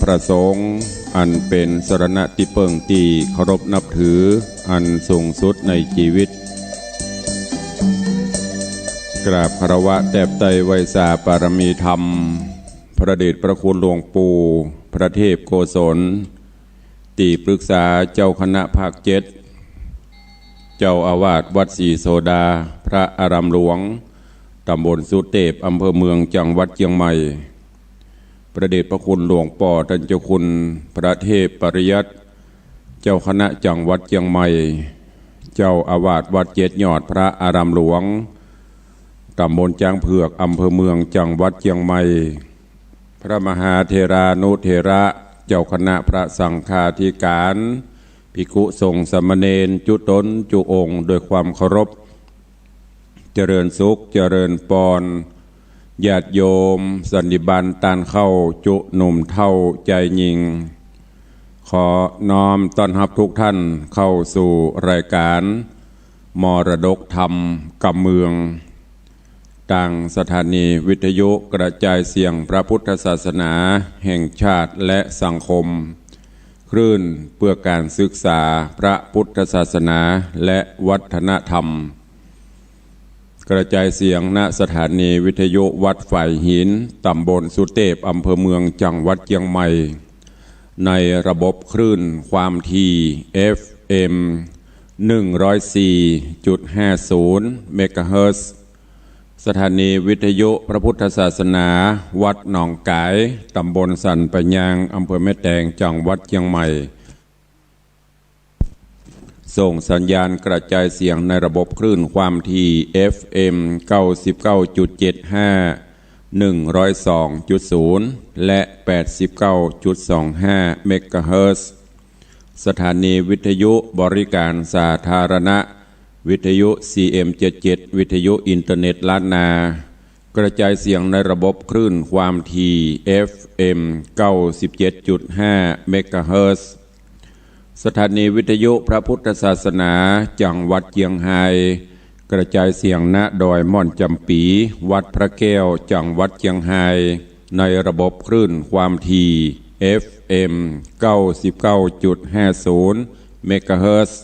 พระสงฆ์อันเป็นสรณะที่เปิ่งตีเคารพนับถืออันสูงสุดในชีวิตกราบคารวะแตบไตรไวยสาปารมีธรรมพระเดชพระคุณหลวงปู่พระเทพโกศลที่ปรึกษาเจ้าคณะภาค7เจ้าอาวาสวัดศรีโสดาพระอารามหลวงตำบลสุเทพอำเภอเมืองจังหวัดเชียงใหม่พระเดชพระคุณหลวงป่อท่านเจ้าคุณพระเทพปริยัติเจ้าคณะจังหวัดเชียงใหม่เจ้าอาวาสวัดเจ็ดยอดพระอารามหลวงตำบลจางเผือกอำเภอเมืองจังหวัดเชียงใหม่พระมหาเถรานุเถระเจ้าคณะพระสังฆาธิการภิกขุสงฆ์สามเณรจุตนจุองค์โดยความเคารพเจริญสุขเจริญปอนญาติโยมสันนิบาตตานเข้าจุหนุ่มเท่าใจยิงขอน้อมต้อนรับทุกท่านเข้าสู่รายการมรดกธรรมกำเมืองต่างสถานีวิทยุกระจายเสียงพระพุทธศาสนาแห่งชาติและสังคมคลื่นเพื่อการศึกษาพระพุทธศาสนาและวัฒนธรรมกระจายเสียงณสถานีวิทยุวัดฝ่ายหินตำบลสุเทพอำเภอเมืองจังหวัดเชียงใหม่ในระบบคลื่นความถี่ FM 104.50 เมกะเฮิรตซ์สถานีวิทยุพระพุทธศาสนาวัดหนองกายตำบลสันปะยางอำเภอแม่แตงจังหวัดเชียงใหม่ส่งสัญญาณกระจายเสียงในระบบคลื่นความถี่ FM 99.75 102.0 และ 89.25 เมกะเฮิรตซ์สถานีวิทยุบริการสาธารณะวิทยุ CM77 วิทยุอินเทอร์เน็ตล้านนากระจายเสียงในระบบคลื่นความถี่ FM 97.5 เมกะเฮิรตซ์สถานีวิทยุพระพุทธศาสนาจังหวัดเชียงรายกระจายเสียงณดอยม่อนจำปีวัดพระแก้วจังหวัดเชียงรายในระบบคลื่นความถี่ FM 99.50 เมกะเฮิรตซ์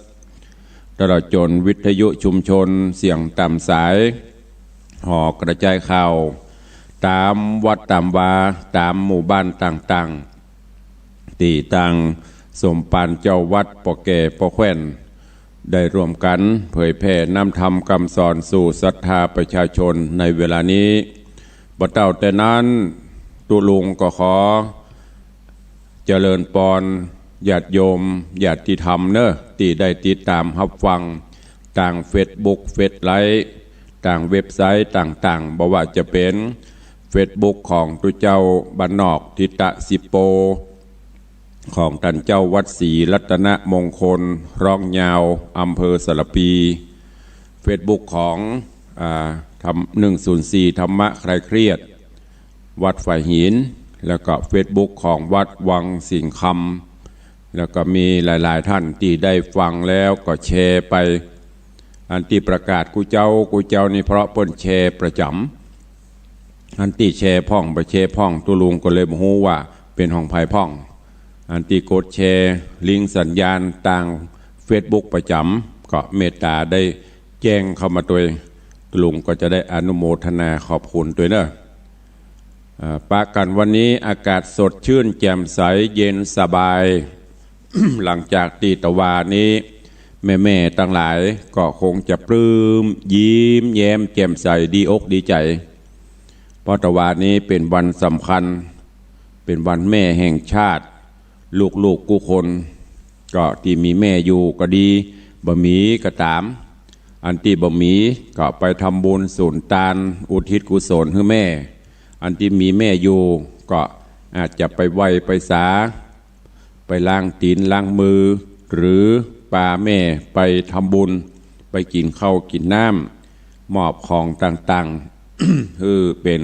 ตลอดจนวิทยุชุมชนเสียงตามสายห่อกระจายข่าวตามวัดตามวาตามหมู่บ้านต่างๆตีตังสมปานเจ้าวัดปอแก่ปอแคว้นได้ร่วมกันเผยแผ่นำธรรมคำสอนสู่ศรัทธาประชาชนในเวลานี้บ่เต่าแต่นั้นตุลุงก็ขอเจริญปอนญาติโยมญาติธรรมเนอะที่ได้ติดตามรับฟังต่างเฟซบุ๊กเฟซไลฟ์ต่างเว็บไซต์ต่างๆบ่ว่าจะเป็นเฟซบุ๊กของตุเจ้าบ้านนอกทิตะสิโปของท่านเจ้าวัดศรีรัตนมงคลร่องยาวอำเภอสระปีเฟซบุ๊กของ104ธรรมะคลายเครียดวัดฝ่ายหินแล้วก็เฟซบุ๊กของวัดวังสิงห์คำแล้วก็มีหลายๆท่านที่ได้ฟังแล้วก็แชร์ไปอันที่ประกาศกูเจ้านี่เพราะเปิ้นแชร์ประจำอันที่แชร์พ่องไปแชร์พ่องตุลุงก็เลยบ่ฮู้ว่าเป็นของไผพ่องอันที่กดแชร์ลิงก์สัญญาณต่างเฟซบุ๊กประจำก็เมตตาได้แจ้งเข้ามาตัวตุลุงก็จะได้อนุโมทนาขอบคุณตัวเนอะปากันวันนี้อากาศสดชื่นแจ่มใสเย็นสบาย หลังจากตีตะวานี้แม่ๆตั้งหลายก็คงจะปลื้มยิ้มแย้มแจ่มใสดีอกดีใจเพราะตะวานี้เป็นวันสำคัญเป็นวันแม่แห่งชาติลูกๆกูคนก็ที่มีแม่อยู่ก็ดีบ่มีก็ตามอันที่บ่มีก็ไปทำบุญสุนทานอุทิศกุศลให้แม่อันที่มีแม่อยู่ก็อาจจะไปไหว้ไปสาไปล้างตีนล้างมือหรือปาแม่ไปทำบุญไปกินข้าวกินน้ำมอบของต่างๆ คือเป็น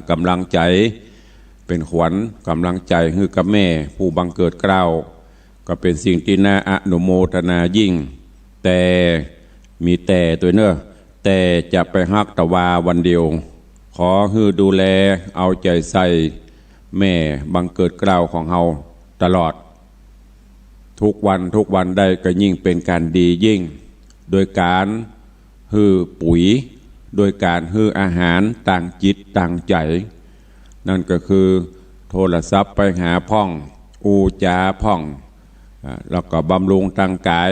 กำลังใจเป็นขวัญกำลังใจให้กับแม่ผู้บังเกิดเกล้าก็เป็นสิ่งที่น่าอนุโมทนายิ่งแต่มีแต่ตัวเนอะแต่จะไปฮักตะวาวันเดียวขอให้ดูแลเอาใจใส่ แม่บังเกิดเกล้าของเฮาตลอดทุกวันได้ก็ยิ่งเป็นการดียิ่งโดยการฮื้อปุ๋ยโดยการฮื้ออาหารต่างจิตต่างใจนั่นก็คือโทรศัพท์ไปหาพ่องอูจาพ่องแล้วก็บำรุงทางกาย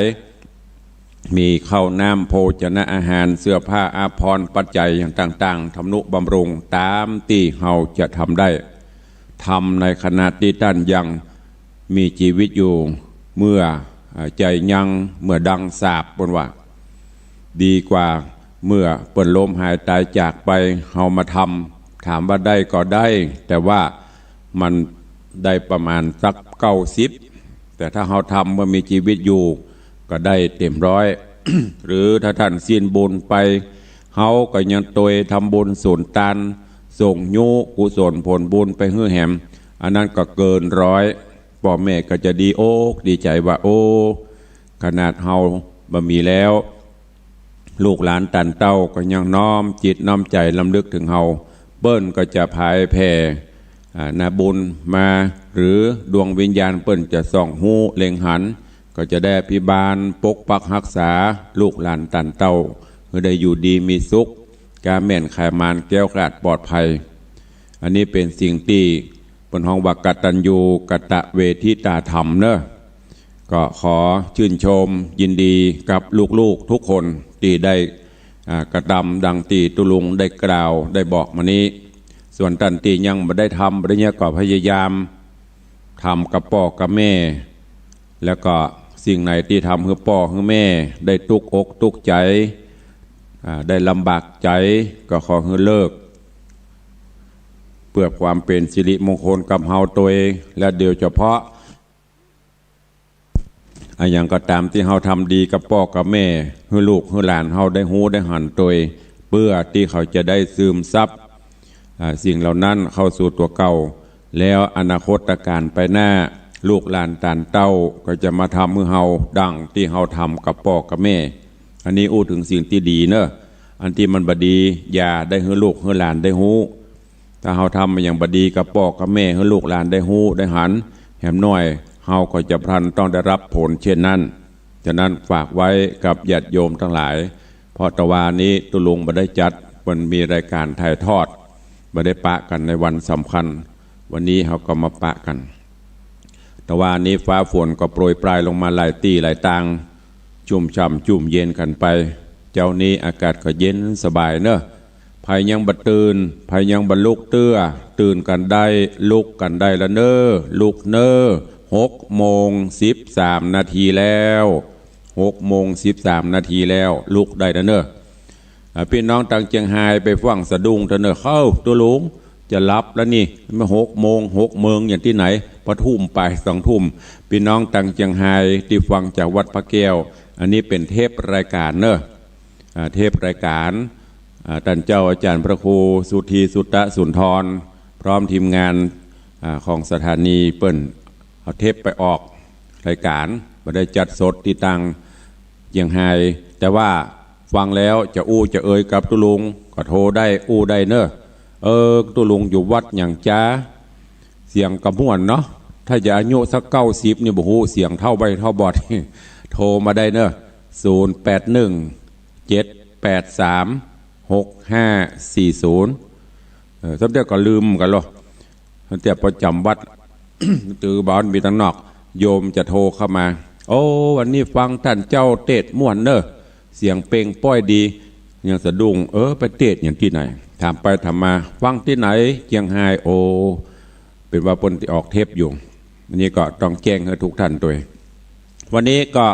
มีข้าวน้ำโภชนะอาหารเสื้อผ้าอาภรณ์ปัจจัยอย่างต่างๆทำนุบำรุงตามที่เฮาจะทำได้ทำในขณะที่ท่านยังมีชีวิตอยู่เมื่อใจยังเมื่อดังสาบบนว่าดีกว่าเมื่อเปิดลมหายตายจากไปเฮามาทำถามว่าได้ก็ได้แต่ว่ามันได้ประมาณสัก90แต่ถ้าเฮาทำเมื่อมีชีวิตอยู่ก็ได้เต็มร้อย หรือถ้าท่านสิ้นบุญไปเฮาก็ยังตวยทำบุญส่วนตานส่งยุกุศลผลบุญไปฮื้อแหมอันนั้นก็เกิน100พ่อแม่ก็จะดีอกดีใจว่าโอ้ขนาดเฮาบ่มีแล้วลูกหลานตันเต้าก็ยังน้อมจิตน้อมใจลำลึกถึงเฮาเปิ้นก็จะพายแผ่นาบุญมาหรือดวงวิญญาณเปิ้นจะส่องหูเล็งหันก็จะได้พิบาลปกปักรักษาลูกหลานตันเต้าเพื่อได้อยู่ดีมีสุขกาแม่นไขมานแก้วกราดปลอดภัยอันนี้เป็นสิ่งที่เป็นห้องว่ากตัญญูกตเวทิตาธรรมเนอะก็ขอชื่นชมยินดีกับลูกๆทุกคนที่ได้กระทำดังตีตุลุงได้กล่าวได้บอกมานี้ส่วนตันตียังไม่ได้ทำอะไรเงี้ยก็พยายามทำกับพ่อกับแม่แล้วก็สิ่งไหนที่ทำให้พ่อให้แม่ได้ตุกอกตุกใจได้ลำบากใจก็ขอให้เลิกเพื่อความเป็นสิริมงคลกับเฮาตัวเองและโดยเฉพาะอย่างก็ตามที่เฮาทำดีกับพ่อกับแม่ให้ลูกให้หลานเฮาได้หูได้หันตัวเพื่อที่เขาจะได้ซึมซับสิ่งเหล่านั้นเข้าสู่ตัวเก่าแล้วอนาคตการไปหน้าลูกหลานตานเต้าก็จะมาทำมือเฮาดังที่เฮาทำกับพ่อกับแม่อันนี้อู้ถึงสิ่งที่ดีเนอะอันที่มันบดีอย่าได้ให้ลูกให้หลานได้หูถ้าเฮาทำอย่างบดีกับพ่อกับแม่ให้ลูกหลานได้หูได้หันแหมน้อยเฮาก็จะพลันต้องได้รับผลเช่นนั้นฉะนั้นฝากไว้กับญาติโยมทั้งหลายเพราะตะวันนี้ตุลุงบ่ได้จัดมันมีรายการถ่ายทอดบ่ได้ปะกันในวันสำคัญวันนี้เฮาก็มาปะกันแต่ว่านี้ฟ้าฝนก็โปรยปลายลงมาหลายตีหลายตางชุ่มฉ่ำชุ่มเย็นกันไปเจ้านี้อากาศก็เย็นสบายเนอะภัยยังบัดตื่นภัยยังบัดลุกเตื้อตื่นกันได้ลุกกันได้ละเนอลุกเนอ6:13 นาทีแล้ว6:13 นาทีแล้วลุกได้ละเนอพี่น้องต่างเชียงไฮ้ไปฟังสะดุ้งเถอะเนอะเข้าตัวลุงจะรับแล้วนี่ไม่6 โมงอย่างที่ไหนพอทุ่มไป2 ทุ่มพี่น้องต่างเชียงไฮ้ที่ฟังจากวัดพระแก้วอันนี้เป็นเทปรายการเนอะเทปรายการท่านเจ้าอาจารย์พระครูสุธีสุตตะสุนทรพร้อมทีมงานของสถานีเปิ้นเอาเทปไปออกรายการไม่ได้จัดสดที่ตังเชียงไฮ้แต่ว่าฟังแล้วจะอู้จะเอ่ยกับตุลุงก็โทรได้อู้ได้เนอะตุลุงอยู่วัดอย่างจ้าเสียงกระม่วนเนาะถ้าจะอายุสัก90นี่บ่ฮู้เสียงเท่าใบเท่าบอด โทรมาได้เนอะ0817836540สำเร็จก็ลืมกันหรอแต่ประจำวัด ตือบ้านมีตั้งนอกโยมจะโทรเข้ามาโอ้วันนี้ฟังท่านเจ้าเทศม่วนเนอะเสียงเป่งป้อยดียังสะดุ้งไปเทศอย่างที่ไหนถามไปถามมาฟังที่ไหนเชียงไฮ้โอเป็นว่าปนที่ออกเทปอยู่อันนี้ก็ต้องแจ้งให้ทุกท่านตัววันนี้ก็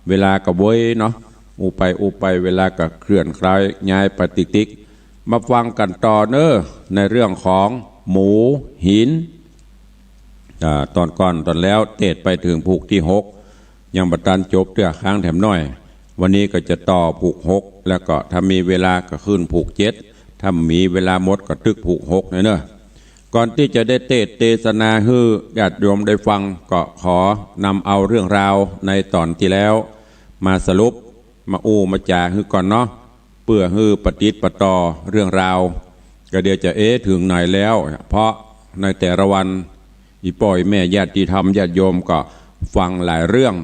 เวลาก็โวยเนาะอูไปเวลาก็เคลื่อนคล้ายย้ายปฏิติกมาฟังกันต่อเนอะในเรื่องของหมูหินตอนก่อนตอนแล้วเทศไปถึงผูกที่6ยังบัดตันจบเตื้อค้างแถมน้อยวันนี้ก็จะต่อผูก6แล้วก็ถ้ามีเวลาก็ขึ้นผูก7ถ้ามีเวลาหมดก็ตึกผูก6เนอะก่อนที่จะได้เทศนาให้ญาติโยมได้ฟังก็ขอนำเอาเรื่องราวในตอนที่แล้วมาสรุปมามาจ่าให้ก่อนเนาะเพื่อให้ปฏิติดต่อเรื่องราวก็เดี๋ยวจะถึงไหนแล้วเพราะ ในแต่ละวันอีป่อยแม่ญาติธรรมญาติโยมก็ฟังหลายเรื่อง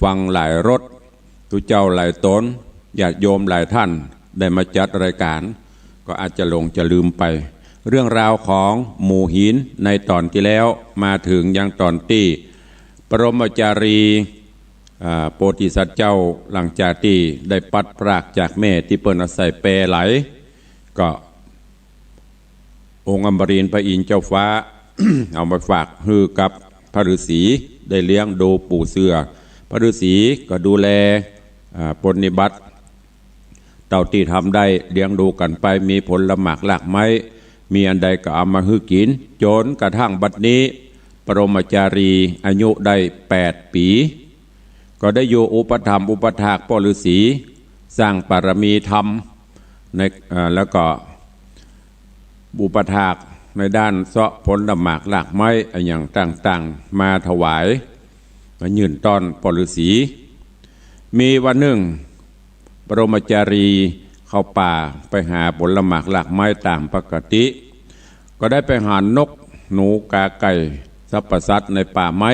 ฟังหลายรสตุเจ้าหลายตนญาติโยมหลายท่านได้มาจัดรายการก็อาจจะหลงจะลืมไปเรื่องราวของหมู่หินในตอนที่แล้วมาถึงยังตอนที่ปรมจารีโพธิสัตว์เจ้าหลังจากที่ได้ปัดพรากจากแม่ที่เปิ้นอาศัยแปรไหลก็องค์อมรินทร์พระอินทร์เจ้าฟ้า เอามาฝากฮือกับพระฤาษีได้เลี้ยงดูปู่เสือพระฤาษีก็ดูแลปฏิบัติเต่าที่ทำได้เลี้ยงดูกันไปมีผลละหมากหลากไม้มีอันใดก็เอามาฮือกินจนกระทั่งบัดนี้ปรมจารีอายุได้8 ปีก็ได้อยู่อุปถัมภ์อุปถากพ่อฤาษีสร้างปารมีธรรมในแล้วก็อุปถากในด้านเสาะผลละหมากหลากไม้อย่างต่างๆมาถวายมายื่นต้อนพ่อฤาษีมีวันหนึ่งปรมจารีเข้าป่าไปหาผลละหมากหลากไม้ตามปกติก็ได้ไปหานกหนูกาไก่สัพพสัตว์ในป่าไม้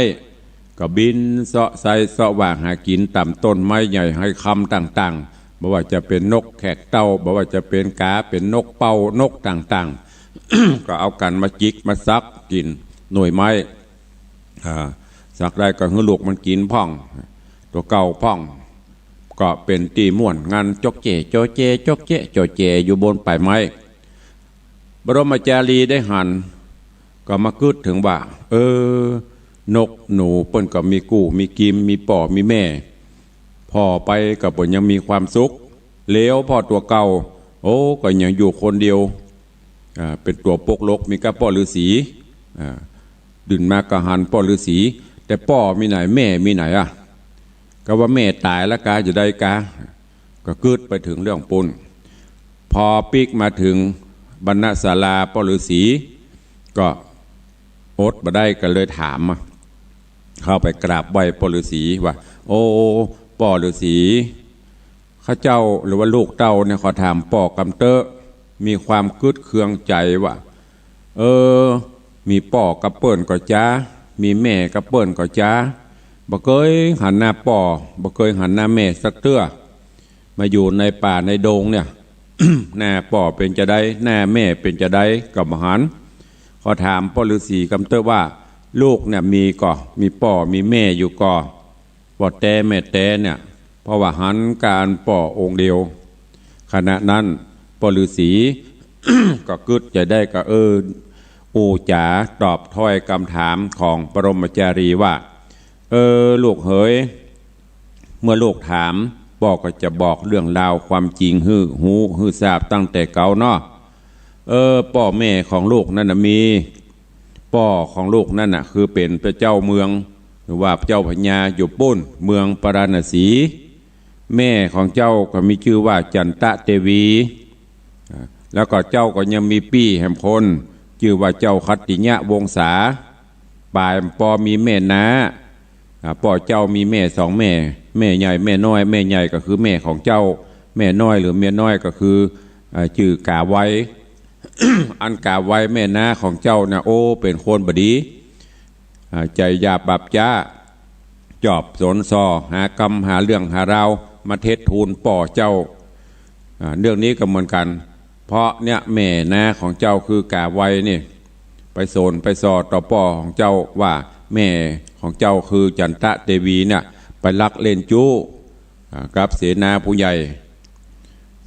ก็บินเสาะไซเสาะว่างหากินตามต้นไม้ใหญ่ให้คำต่างๆไม่ว่าจะเป็นนกแขกเต้าไม่ว่าจะเป็นกาเป็นนกเป้านกต่างๆ ก็เอากันมาจิกมาซักกินหน่วยไม้สักได้ก็ให้ลูกมันกินพ่องตัวเก่าพ่องก็เป็นตีม่วนงานจกเจโจเจจกเจโจเจอยู่บนป่ายไม้บรมจารีได้หันก็มาคิดถึงว่านกหนูเปิ้นก็มีกู้มีกิมมีป่อมีแม่พ่อไปกับเปิ้นยังมีความสุขเลี้ยวพ่อตัวเก่าก็ยังอยู่คนเดียวเป็นตัวปกลกมีกับพ่อฤาษีดื่นมากระหันพ่อฤาษีแต่พ่อมีไหนแม่มีไหนก็ว่าแม่ตายแล้วกาจะได้กาก็กึดไปถึงเรื่องปุ่นพอปิกมาถึงบรรณศาลาพ่อฤาษีก็อดมาได้ก็เลยถามเข้าไปกราบไหว้พ่อฤาษีว่าพ่อฤาษีข้าเจ้าหรือว่าลูกเต้าเนี่ยขอถามพ่อกำเตอะมีความกึดเคืองใจว่ามีพ่อกับเปิ้นก็จ้ามีแม่กับเปิ้นก็จ้าบ่เคยหันหน้าพ่อบ่เคยหันหน้าแม่สักเตื้อมาอยู่ในป่าในดงเนี่ย หน้าพ่อเป็นจะได้หน้าแม่เป็นจะได้กับหันขอถามพ่อฤาษีกำเตอว่าลูกเนี่ยมีพ่อมีแม่อยู่พ่อแต่แม่แต่เนี่ยเพราะว่าหันการพ่อองค์เดียวขณะนั้นพ่อฤาษี ก็กึดจะได้ก็อูจ๋าตอบถ้อยคำถามของปรมจารีว่าลูกเอ๋ยเมื่อลูกถามพ่อก็จะบอกเรื่องราวความจริงฮือทราบตั้งแต่เก่าเนาะพ่อแม่ของลูกนั่นมีพ่อของลูกนั่นคือเป็นพระเจ้าเมืองหรือว่าเจ้าพญาอยู่ปุ้นเมืองปราณสีแม่ของเจ้าก็มีชื่อว่าจันตะเทวีแล้วก็เจ้าก็ยังมีปี้แห่งคนชื่อว่าเจ้าคัตติญะวงศาป่ายปอมีแม่น้าพ่อเจ้ามีแม่2 แม่แม่ใหญ่แม่น้อยแม่ใหญ่ก็คือแม่ของเจ้าแม่น้อยหรือเมียน้อยก็คือชื่อกาไว้ อันกาไว้แม่น้าของเจ้านะเป็นคนบดีใจหยาบบับจ้าจอบสนซอหากรรมหาเรื่องหาราวมาเทศทูลป่อเจ้าเรื่องนี้ก็เหมือนกันเพราะเนี่ยแม่น้าของเจ้าคือกาไว้นี่ไปโซนไปซอต่อป่อของเจ้าว่าแม่ของเจ้าคือจันตะเทวีเนี่ยไปลักเล่นจู้กับเสนาผู้ใหญ่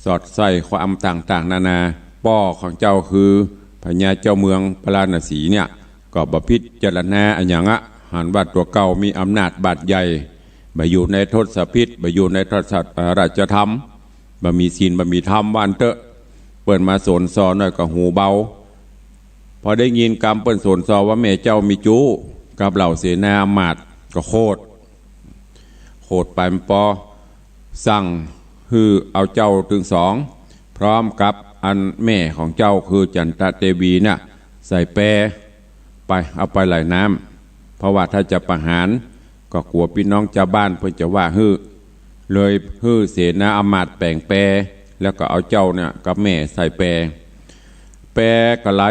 สอดใส่ความต่างๆนานาป่อของเจ้าคือพญาเจ้าเมืองพราณสีเนี่ยก็บพิจารณาอย่างหันว่าตัวเก่ามีอำนาจบาดใหญ่มาอยู่ในทศพิษมาอยู่ในทศราชธรรมมามีศีลมามีธรรมวันเตอะเปิดมาโสนซอหน่อยก็หูเบาพอได้ยินกรรมเปิดโสนซอว่าแม่เจ้ามีจู้กับเหล่าเสนาอมาตย์ก็โคตรไปปอสั่งเอาเจ้าถึง2พร้อมกับอันแม่ของเจ้าคือจันตะเทวีเนี่ยใส่แปรไปเอาไปไหลน้ำเพราะว่าถ้าจะประหารก็กลัวพี่น้องชาวบ้านเพื่อจะว่าเลยเสนาอมาตย์แปลงแปรแล้วก็เอาเจ้าเนี่ยกับแม่ใส่แปร แปรก็ไหล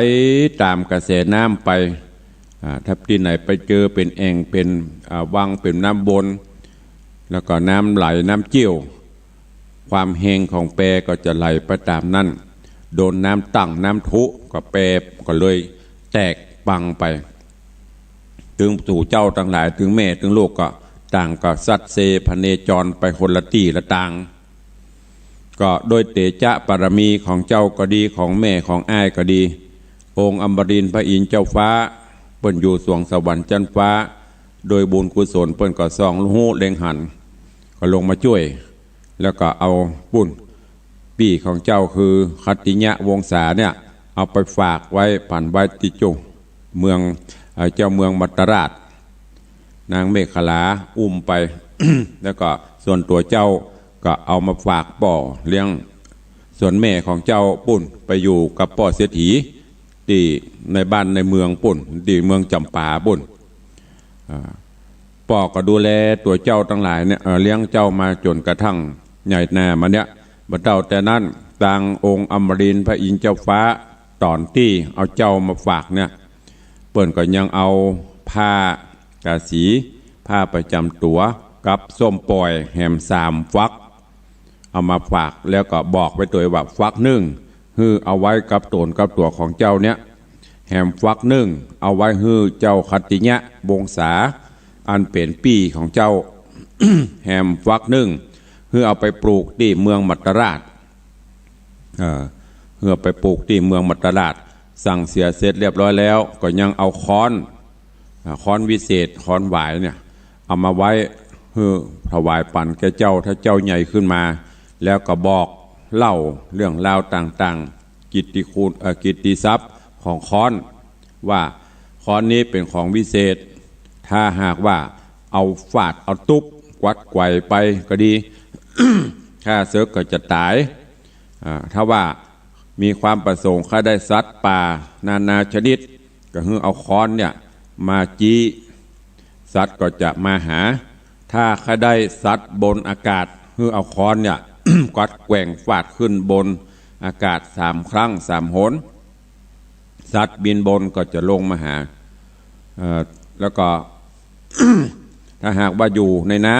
ตามกระแสน้ำไปถ้าที่ไหนไปเจอเป็นแอ่งเป็นวังเป็นน้ำบนแล้วก็น้ำไหลน้ำเจี้ยวความแห้งของแปรก็จะไหลไปตามนั้นโดนน้ำตั้งน้ำทุก็แปรก็เลยแตกปังไปถึงสู่เจ้าทั้งหลายถึงแม่ถึงลูกก็ต่างก็สัตเซพเนจรไปคนละที่ละต่างก็โดยเตจะปรมีของเจ้าก็ดีของแม่ของอ้ายก็ดีองค์อมรินทร์พระอินทร์เจ้าฟ้าเปิ้นอยู่สวงสวรรค์จันฟ้าโดยบุญกุศลเปิ้นก็ส่องหูเล็งหันก็ลงมาช่วยแล้วก็เอาบุญปีของเจ้าคือคัตติยะวงศาเนี่ยเอาไปฝากไว้ผ่านไว้ติจุเมืองเจ้าเมืองมัตตราชนางเมขลาอุ้มไป แล้วก็ส่วนตัวเจ้าก็เอามาฝากป่อเลี้ยงส่วนแม่ของเจ้าปุ่นไปอยู่กับป่อเศรษฐีที่ในบ้านในเมืองปุ่นที่เมืองจำปาปุ่นป่อก็ดูแลตัวเจ้าทั้งหลายเนี่ยเลี้ยงเจ้ามาจนกระทั่งใหญ่นามาเนี่ยบัดเจ้าแต่นั้นต่างองค์อมรินทร์พระอินทร์เจ้าฟ้าตอนที่เอาเจ้ามาฝากเนี่ยเปิ้นก็ยังเอาผ้ากาสีผ้าประจำตัวกับส้มปล่อยแหม3 ฟักเอามาฝากแล้วก็บอกไว้ตัวว่าฟักหนึ่งคือเอาไว้กับตนกับตัวของเจ้าเนี่ยแหมฟักหนึ่งเอาไว้คือเจ้าคัตติยะวงศาอันเป็นปีของเจ้า แหมฟักหนึ่งคือเอาไปปลูกที่เมืองมัตตราชเพื่อไปปลูกที่เมืองมัตตราชสั่งเสียเสร็จเรียบร้อยแล้วก็ยังเอาค้อนวิเศษค้อนหวายเนี่ยเอามาไว้เพื่อถวายปันแก่เจ้าถ้าเจ้าใหญ่ขึ้นมาแล้วก็บอกเล่าเรื่องราวต่างๆกิตติคุณกิตติทรัพย์ของค้อนว่าค้อนนี้เป็นของวิเศษถ้าหากว่าเอาฟาดเอาตุ๊บกวัดไกวไปก็ดี ข้าเสือก็จะตายถ้าว่ามีความประสงค์ข้าได้สัตว์ป่านานาชนิดก็คือเอาค้อนเนี่ยมาจี้สัตว์ก็จะมาหาถ้าข้าได้สัตว์บนอากาศคือเอาค้อนเนี่ย กัดแกว่งฟาดขึ้นบนอากาศ3 ครั้ง 3 หนสัตว์บินบนก็จะลงมาหาแล้วก็ ถ้าหากว่าอยู่ในน้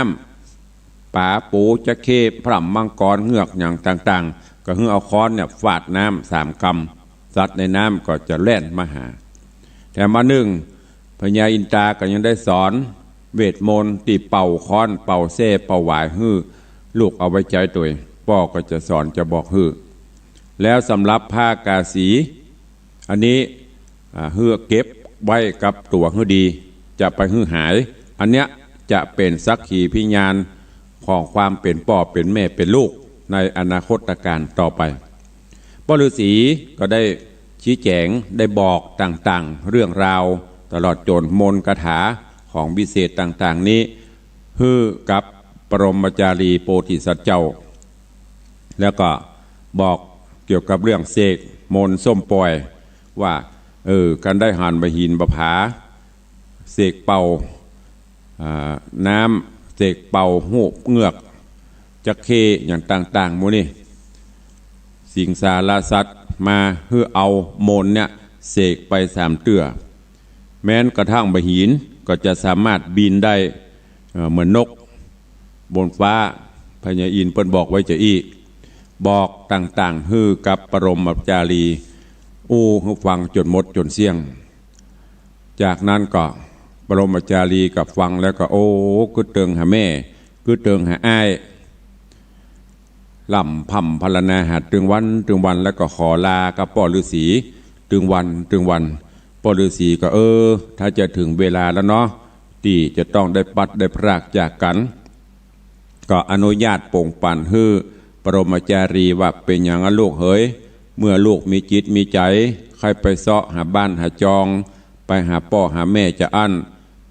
ำป่าปูจะเข้พร่ำมังกรเงือกอย่างต่างๆก็คือเอาค้อนเนี่ยฟาดน้ำ3 กำสัตว์ในน้ำก็จะแล่นมาหาแต่มาหนึ่งพญาอินทราก็ยังได้สอนเวทมนต์ตีเป่าค้อนเป่าเซ่เป่าหวายฮื้อลูกเอาไว้ใจตัวพ่อก็จะสอนจะบอกฮื้อแล้วสำหรับผ้ากาสีอันนี้ฮื้อเก็บไว้กับตัวฮื้อดีจะไปฮื้อหายอันเนี้ยจะเป็นสักขีพยานของความเป็นพ่อเป็นแม่เป็นลูกในอนาคตการต่อไปพ่อฤาษีก็ได้ชี้แจงได้บอกต่างๆเรื่องราวตลอดจนมนต์คาถาของวิเศษต่างๆนี้ฮื้อกับปรมจารีโพธิสัตว์เจ้าแล้วก็บอกเกี่ยวกับเรื่องเสกมนต์ส้มปล่อยว่าการได้หันบหินบผาเสกเป่าน้ำเสกเป่าหูเงือกจักเคอย่างต่างๆมูนี่สิงสารสัตว์มาเพื่อเอาโมนเนี่ยเสกไป3 เตื้อแม้นกระทั่งบหินก็จะสามารถบินได้เหมือนนกบนฟ้าพญาอินทร์เปิ้นบอกไว้จะอีบอกต่างๆฮือกับปรมจารีฮือฟังจนหมดจนเสี่ยงจากนั้นก็ปรมจารีกับฟังแล้วก็คือเติงหาแม่คือเติงหาอ้ายล่ำพ่ำพรรณนาหาตึงวันแล้วก็ขอลากับพ่อฤาษีตึงวันพ่อฤาษีก็ถ้าจะถึงเวลาแล้วเนาะที่จะต้องได้ปัดได้พรากจากกันก็อนุญาตปงปั่นฮื้อปรมจารีว่าเป็นอย่างลูกเฮ้ยเมื่อลูกมีจิตมีใจใครไปเสาะหาบ้านหาจองไปหาพ่อหาแม่จะอั้น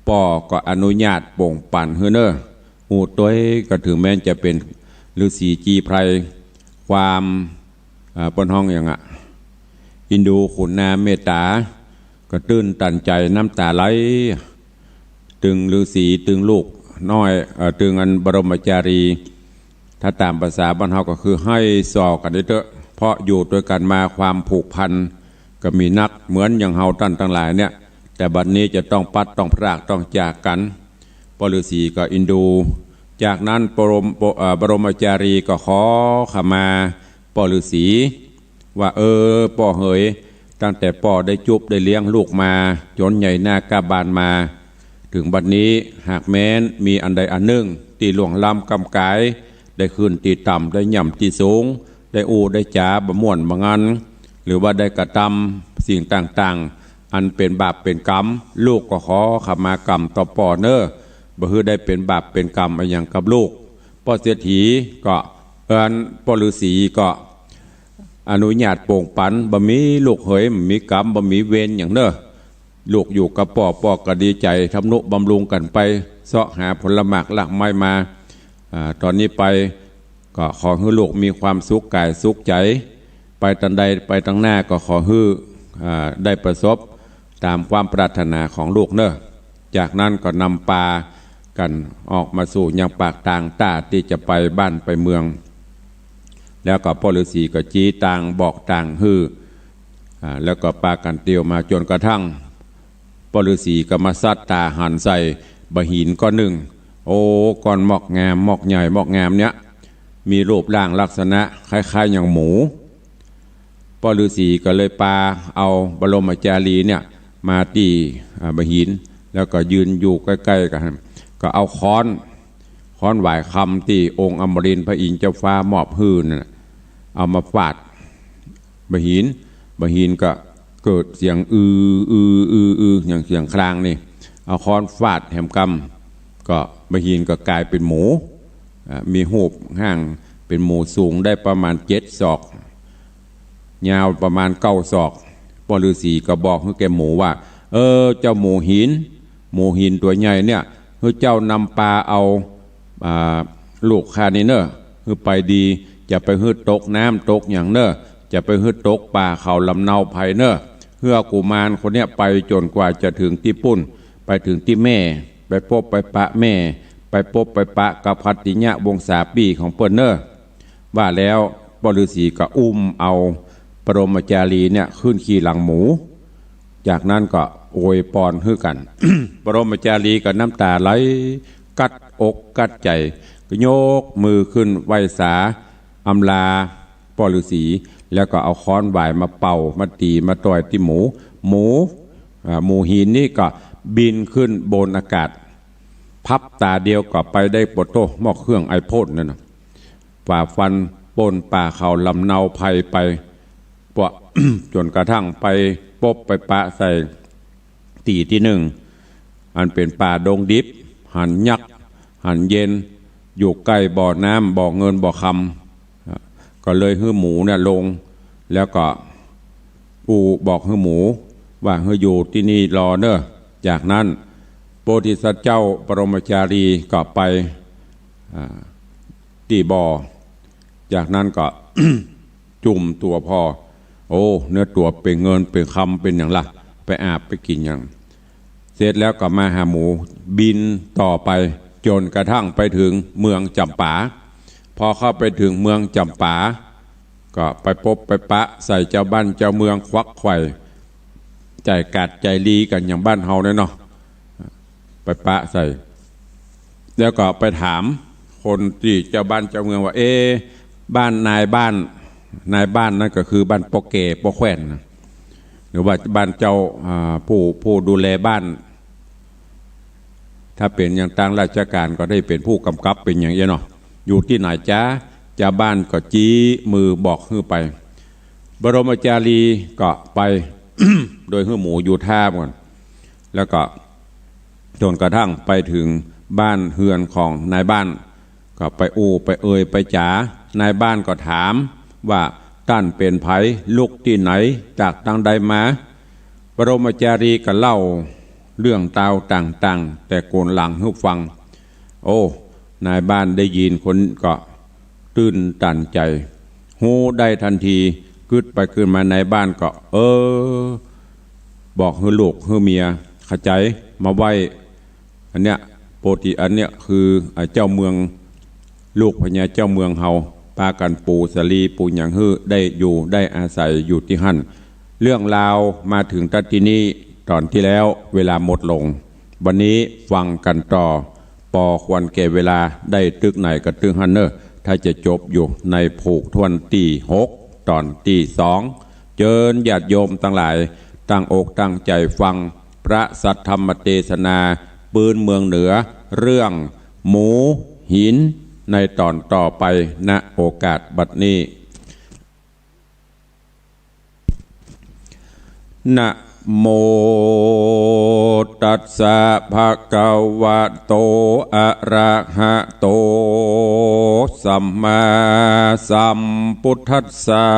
พ่อก็อนุญาตปงปั่นฮื้อเนอหูตัวก็ถึงแม้จะเป็นฤาษีจีไพรความปนห้องอย่างอินดูขุนนาเมตตาก็ตื้นตันใจน้ำตาไหลตึงฤาษีตึงลูกน้อยตึงอันบรมจารีถ้าตามภาษาบ้านเฮาก็คือให้สอกันได้เถอะเพราะอยู่ด้วยกันมาความผูกพัน ก็มีนักเหมือนอย่างเฮาท่านทั้งหลายเนี่ยแต่บัดนี้จะต้องปัดต้องพรากต้องจากกันปฤษีก็อินดูจากนั้นบรมจารีก็ขอขมาปฤษีว่าป่อเหยตั้งแต่ป่อได้จุบได้เลี้ยงลูกมาจนใหญ่หน้ากาบานมาถึงบัดนี้หากแม้นมีอันใดอันหนึ่งตีหลวงล้ำกำกายได้ขึ้นตีต่ำได้ย่ำตีสูงได้อูได้จ๋าบะม่วนบะงันหรือว่าได้กระทำสิ่งต่างๆอันเป็นบาปเป็นกรรมลูกก็ขอขมากรรมต่อป่อเนอบ่ฮือได้เป็นบาปเป็นกรรมอย่างกับลูกป่อเศรษฐีก็ป่อฤาษีก็อนุญาตโปร่งปันบ่มีลูกเหยมีกรรมบ่มีเวรอย่างเนอลูกอยู่กับป่อก็ดีใจทำนุบำรุงกันไปเสาะหาผลหมากหลักไม้มาตอนนี้ไปก็ขอให้ลูกมีความสุขกายสุขใจไปตันใดไปตั้งหน้าก็ขอให้ได้ประสบตามความปรารถนาของลูกเนอะจากนั้นก็นำปลากันออกมาสู่ยังปากต่างตาที่จะไปบ้านไปเมืองแล้วก็พ่อฤาษีก็จี้ต่างบอกต่างแล้วก็ปากันเตียวมาจนกระทั่งพ่อฤาษีก็มาซัดตาหันใส่บะหินก้อนหนึ่งก้อนหมอกงามหมอกใหญ่หมอกงามเนี้ยมีรูปร่างลักษณะคล้ายๆอย่างหมูพ่อฤาษีก็เลยปาเอาบรมจารีเนี่ยมาตีบะหินแล้วก็ยืนอยู่ใกล้ๆกันก็เอาค้อนหวายคำที่องค์อมรินทร์พระอินทร์เจ้าฟ้ามอบหื้นน่ะเอามาฟาดบะหินก็เกิดเสียงอย่างเสียงครางนี่เอาค้อนฟาดแหมกำก็บะหินก็กลายเป็นหมูมีหูบห่างเป็นหมูสูงได้ประมาณ7 ศอกยาวประมาณ9 ศอกพ่อฤาษีก็บอกให้แกหมูว่าเจ้าหมูหินตัวใหญ่เนี่ยให้เจ้านำปลาเอาลูกคานี่เนอะให้ไปดีจะไปฮึดตกน้ำตกอย่างเนอะจะไปฮึดตกป่าเขาลำเนาไผ่เนอะเพื่อกุมารคนเนี้ยไปจนกว่าจะถึงที่ปุ่นไปถึงที่แม่ไปพบไปปะแม่ไปพบไปปะกับพัตติญะวงศาปีของเปิ้นเนอว่าแล้วปฤาษีก็อุ้มเอาปรมจารีเนี่ยขึ้นขี่หลังหมูจากนั้นก็โอยปอนฮื้อกัน ปรมจารีก็น้ำตาไหลกัดอกกัดใจก็โยกมือขึ้นไหว้สาอำลาปฤาษีแล้วก็เอาค้อนหวายมาเป่ามาตีมาต่อยที่หมูหินนี่ก็บินขึ้นบนอากาศพับตาเดียวก็ไปได้ปโตหม้อเครื่องไอพ่นนั่นนะฝ่าฟันปนป่าเขาลำเนาภัยไปปะ จนกระทั่งไปปบไปปะใส่ตีที่หนึ่งอันเป็นป่าดงดิบหันยักษ์หันเย็นอยู่ใกล้บ่อน้ำบ่อเงินบ่อคำก็เลยให้หมูเนี่ยลงแล้วก็บอกให้หมูว่าให้อยู่ที่นี่รอเนอะจากนั้นโพธิสัตว์เจ้าปรมจารีก็ไปตีบ่อจากนั้นก็ จุ่มตัวพอเนื้อตัวเป็นเงินเป็นคำเป็นอย่างละไปอาบไปกินอย่างเสร็จแล้วก็มาหาหมูบินต่อไปจนกระทั่งไปถึงเมืองจำปาพอเข้าไปถึงเมืองจำปาก็ไปพบไปปะใส่เจ้าบ้านเจ้าเมืองควักไข่ใจกัดใจลีกันอย่างบ้านเฮาเนี่ยเนาะไปปะใส่แล้วก็ไปถามคนที่เจ้าบ้านเจ้าเมืองว่าบ้านนายบ้านนั่นก็คือบ้านปอเกปอแขวนหรือว่าบ้านเจ้าผู้ดูแลบ้านถ้าเป็นอย่างต่างราชการก็ได้เป็นผู้กำกับเป็นอย่างเนาะอยู่ที่ไหนจ้าเจ้าบ้านก็จี้มือบอกให้ไปบรมจารีก็ไป โดยให้หมูอยู่ท่าก่อนแล้วก็จนกระทั่งไปถึงบ้านเฮือนของนายบ้านก็ไปไปไปจ๋านายบ้านก็ถามว่าท่านเป็นไผลูกที่ไหนจากทางใดมาบรมจารีก็เล่าเรื่องตาวต่างๆแต่โกนหลังให้ฟังนายบ้านได้ยินคนก็ตื่นตันใจหูได้ทันทีกึดไปขึ้นมาในบ้านก็บอกให้ลูกให้เมียขจายมาไหว้อันเนี้ยโปติอันเนี้ยคือเจ้าเมืองลูกพญาเจ้าเมืองเฮาปากันปูสลีปูอย่างฮื้อได้อยู่ได้อาศัยอยู่ที่หั่น เรื่องราวมาถึงตัดที่นี้ตอนที่แล้วเวลาหมดลงวันนี้ฟังกันต่อปอควรแก่เวลาได้ตึกไหนก็ตึกฮันเนอร์ถ้าจะจบอยู่ในผูกทวนตี6ตอนตี2เจิญญาติโยมทั้งหลายตั้งอกตั้งใจฟังพระสัทธรรมเทศนาปืนเมืองเหนือเรื่องหมูหินในตอนต่อไปณโอกาสบัดนี้นะโมตัสสะภะคะวะโตอะระหะโตสัมมาสัมพุทธัสสะ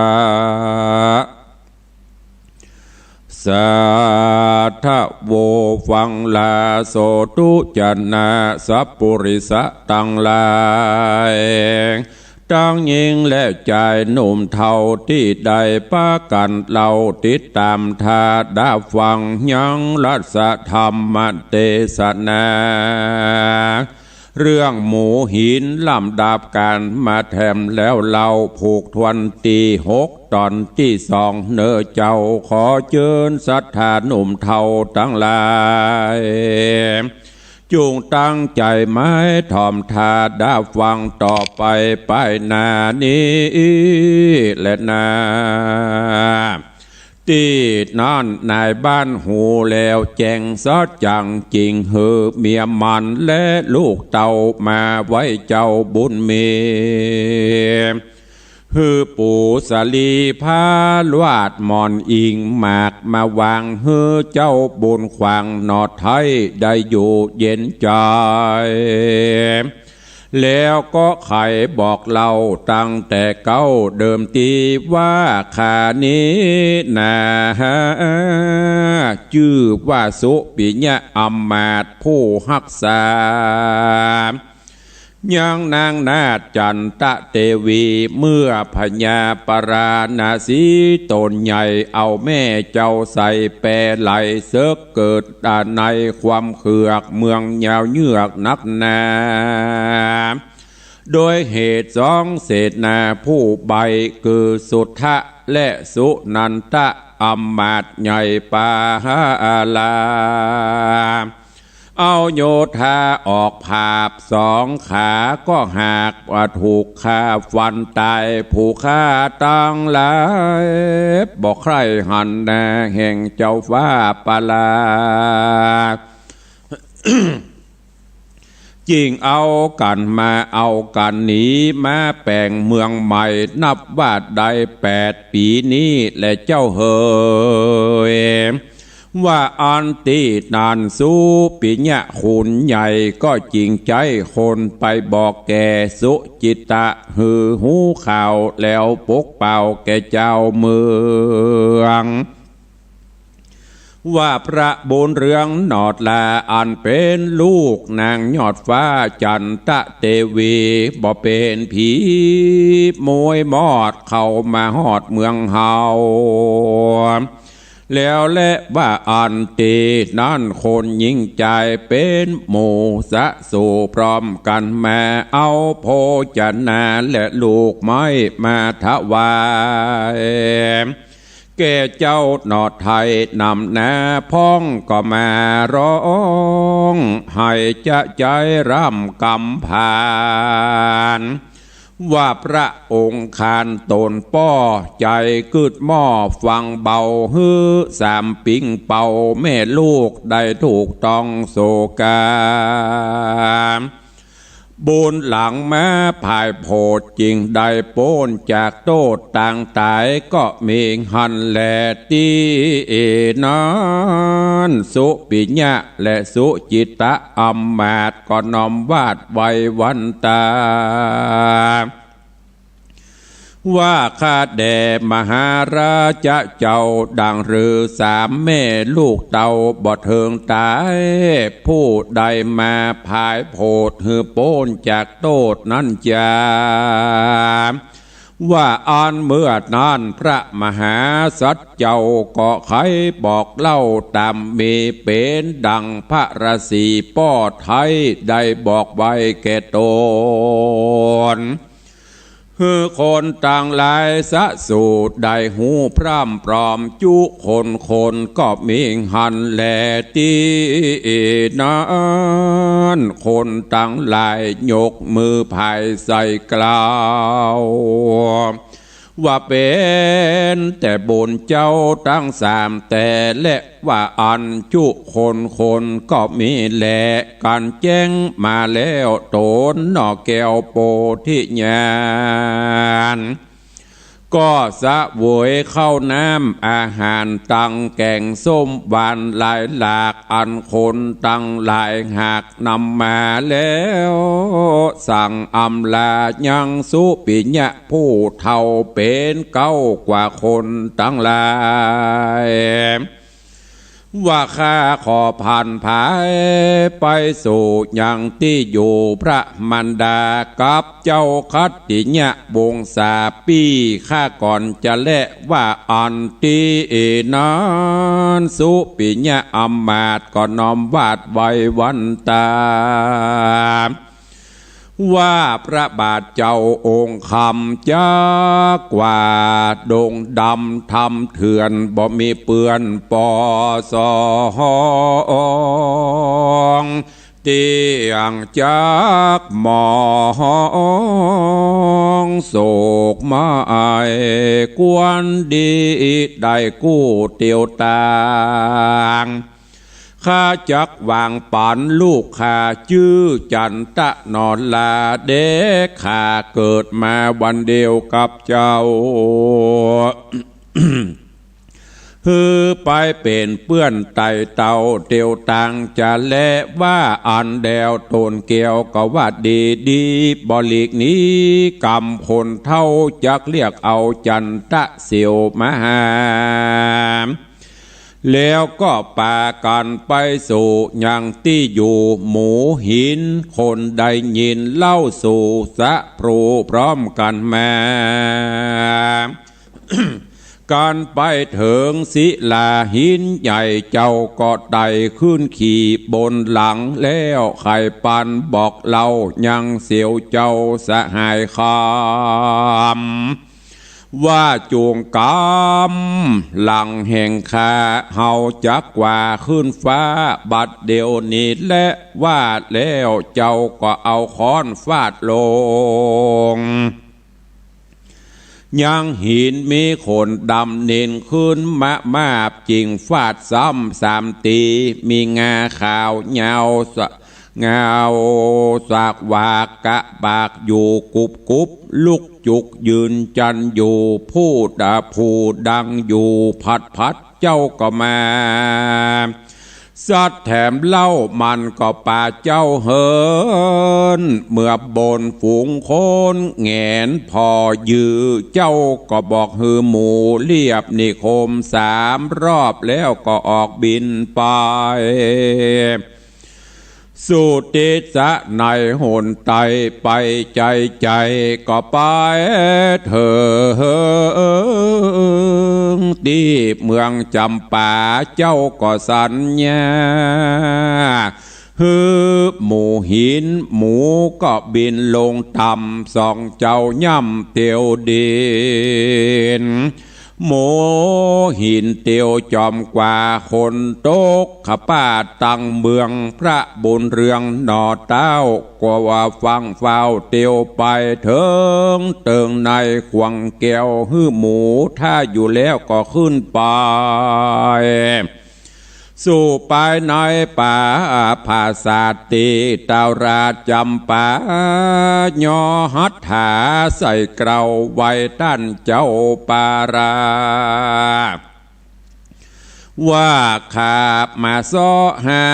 สาธโวฟังลาโสตุจันนาสัพปุริสะตังลายตั้งยิงและใจหนุ่มเท่าที่ได้ปะกันเราติดตามทาดาฟังยังรัศธรรมเทศนาเรื่องหมูหินลำดับการมาแถมแล้วเราผูกทวนตี6ตอนที่2เนอเจ้าขอเชิญศรัทธาหนุ่มเท่าทั้งหลายจุงตั้งใจไม้ทอมทาดาฟังต่อไปไปนานี้และนาที่นั่นนายบ้านหูแล้วแจงซอดจังจริงเหือเมียมันและลูกเต่ามาไว้เจ้าบุญมีฮือปู่สลีพาลวาดมอนอิงหมากมาวางฮือเจ้าบุญขวางนอดไทยได้อยู่เย็นใจแล้วก็ไขบอกเราตั้งแต่เก้าเดิมทีว่าขานี้นาชื่อว่าสุปิญะอมมาตผู้รักษายังนางนาถจันตะเทวีเมื่อพญาปราณสีตนใหญ่เอาแม่เจ้าใส่แปรไหลเสกเกิดด้านในความเขือกเมืองยาวเยือกนักหนาโดยเหตุ2เศษนาผู้ใบคือสุทธะและสุนันทะอมมาตใหญ่ปาหาลาเอาโยธาออกผาบ2ขาก็หากว่าถูกฆ่าฟันตายผู้ฆ่าตั้งหลายบอกใครหันแน่แห่งเจ้าฟ้าปลา จริงเอากันมาเอากันหนีมาแปลงเมืองใหม่นับว่าได้8 ปีนี้และเจ้าเฮยว่าอันตีนานสู้ปิญะขุนใหญ่ก็จริงใจคนไปบอกแกสุจิตะหือหูข่าวแล้วปกเป่าแกเจ้าเมืองว่าพระบุญเรืองนอดลาอันเป็นลูกนางยอดฟ้าจันตะเทวีบ่เป็นผีมวยมอดเข้ามาหอดเมืองเฮาแล้วและว่าอันตีนั่นคนยิ่งใจเป็นหมู่สะสู่พร้อมกันมาเอาโภชนาและลูกไม้มาถวายแก่เจ้าหนอดไทยนำนาพ้องก็มาร้องให้จะใจร่ำกำผ่านว่าพระองค์คานตนป้อใจกึดหม้อฟังเบาฮือ3 ปิงเป่าแม่ลูกได้ถูกต้องโศกาบุญหลังแม้ภายโพดจริงได้โป้นจากโตดต่างตายก็มีหันแลตีนั้นสุปิญะและสุจิตะอมมาตก็น้อมวาดไว้วันตาว่าข้าแด่มหาราชเจ้าดังหรือ3 แม่ลูกเต่าบ่เทิงตายผู้ใดมาพายโพดหือโป้นจากโตดนั้นจาว่าอันเมื่อนั้นพระมหาสัจเจ้าก็ไขบอกเล่าตามมีเป็นดังพระราศีป้อไทยได้บอกไว้แก่ตน ฮือคนต่างหลายสะสูดได้หูพร่ำปลอมจุคนก็มีหันแลตีนั้นคนต่างหลายยกมือภายใส่กล่าวว่าเป็นแต่บุญเจ้าตั้งสามแต่และว่าอันจุคนก็มีแหละการแจ้งมาแล้วโตนนอแก้วโปธิญาณก็สะเวยเข้าน้ำอาหารตังแกงส้มหวานหลายหลากอันคนตังหลายหากนำมาแล้วสั่งอำลายังสุปิญะผู้เท่าเป็นเก้ากว่าคนตั้งหลายว่าข้าขอผ่านภายไปสู่อย่างที่อยู่พระมันดากับเจ้าคัตติญะวงศาปีข้าก่อนจะแลว่าอันตีนั้นสุปิญะอำมาตย์ก็น้อมวาดไว้วันตาว่าพระบาทเจ้าองค์คำจากกว่าดงดำทำเถื่อนบ่มีเปื้อนปอสองเตียงจากหมองโศกมาไอกวนดีได้กู้เตียวตางข้าจักวางปันลูกข้าชื่อจันตะนอนลาเด็กข้าเกิดมาวันเดียวกับเจ้า ฮือไปเป็นเปื้อนไตเต่าเตียวตังจะแลว่าอันแดวตนเกี่ยวก็ว่าดีบริกนี้กรรมคนเท่าจักเรียกเอาจันตะเสียวมาหาแล้วก็ปากันไปสู่อย่างที่อยู่หมูหินคนได้ยินเล่าสู่สะพรูพร้อมกันมา การไปถึงศิลาหินใหญ่เจ้าก็ได้ขึ้นขี่บนหลังแล้วไข่ปันบอกเล่ายังเสียวเจ้าสหายคำว่าจวงกรรมหลังแห่งข้าเฮาจักว่าขึ้นฟ้าบัดเดียวนี้และว่าแล้วเจ้าก็เอาค้อนฟาดลงยังหินมีขนดำเน้นขึ้นมาบจริงฟาดซ้ำสามตีมีงาขาวเงาเงาสากวากกะบากอยู่กุบลุกจุกยืนจันอยู่พูดดังอยู่พัดเจ้าก็มาสัตว์แถมเล่ามันก็ป่าเจ้าเฮินเมื่อบนฝูงโคนแงนพอยือเจ้าก็บอกฮือหมูเรียบนิคม3 รอบแล้วก็ออกบินไปสู่ติสะในหนไตไปใจก็ไปเถิงที่เมืองจำปาเจ้าก็สัญญาฮือหมูหินหมูก็บินลงต่ำส่องเจ้าย่ำเตียวดินหมูหินเตียวจอมกว่าคนโตกขป้าตั้งเมืองพระบุญเรืองหนอเต้ากว่าฟังเฝ้าเตียวไปเถิงเติงในขวงแก้วฮื้อหมูถ้าอยู่แล้วก็ขึ้นไปสู่ไปในป่าภาษาติตาราจำปายอหัตถาใส่เกราไว้ต้านเจ้าปาราว่าขาบมาซ้อหา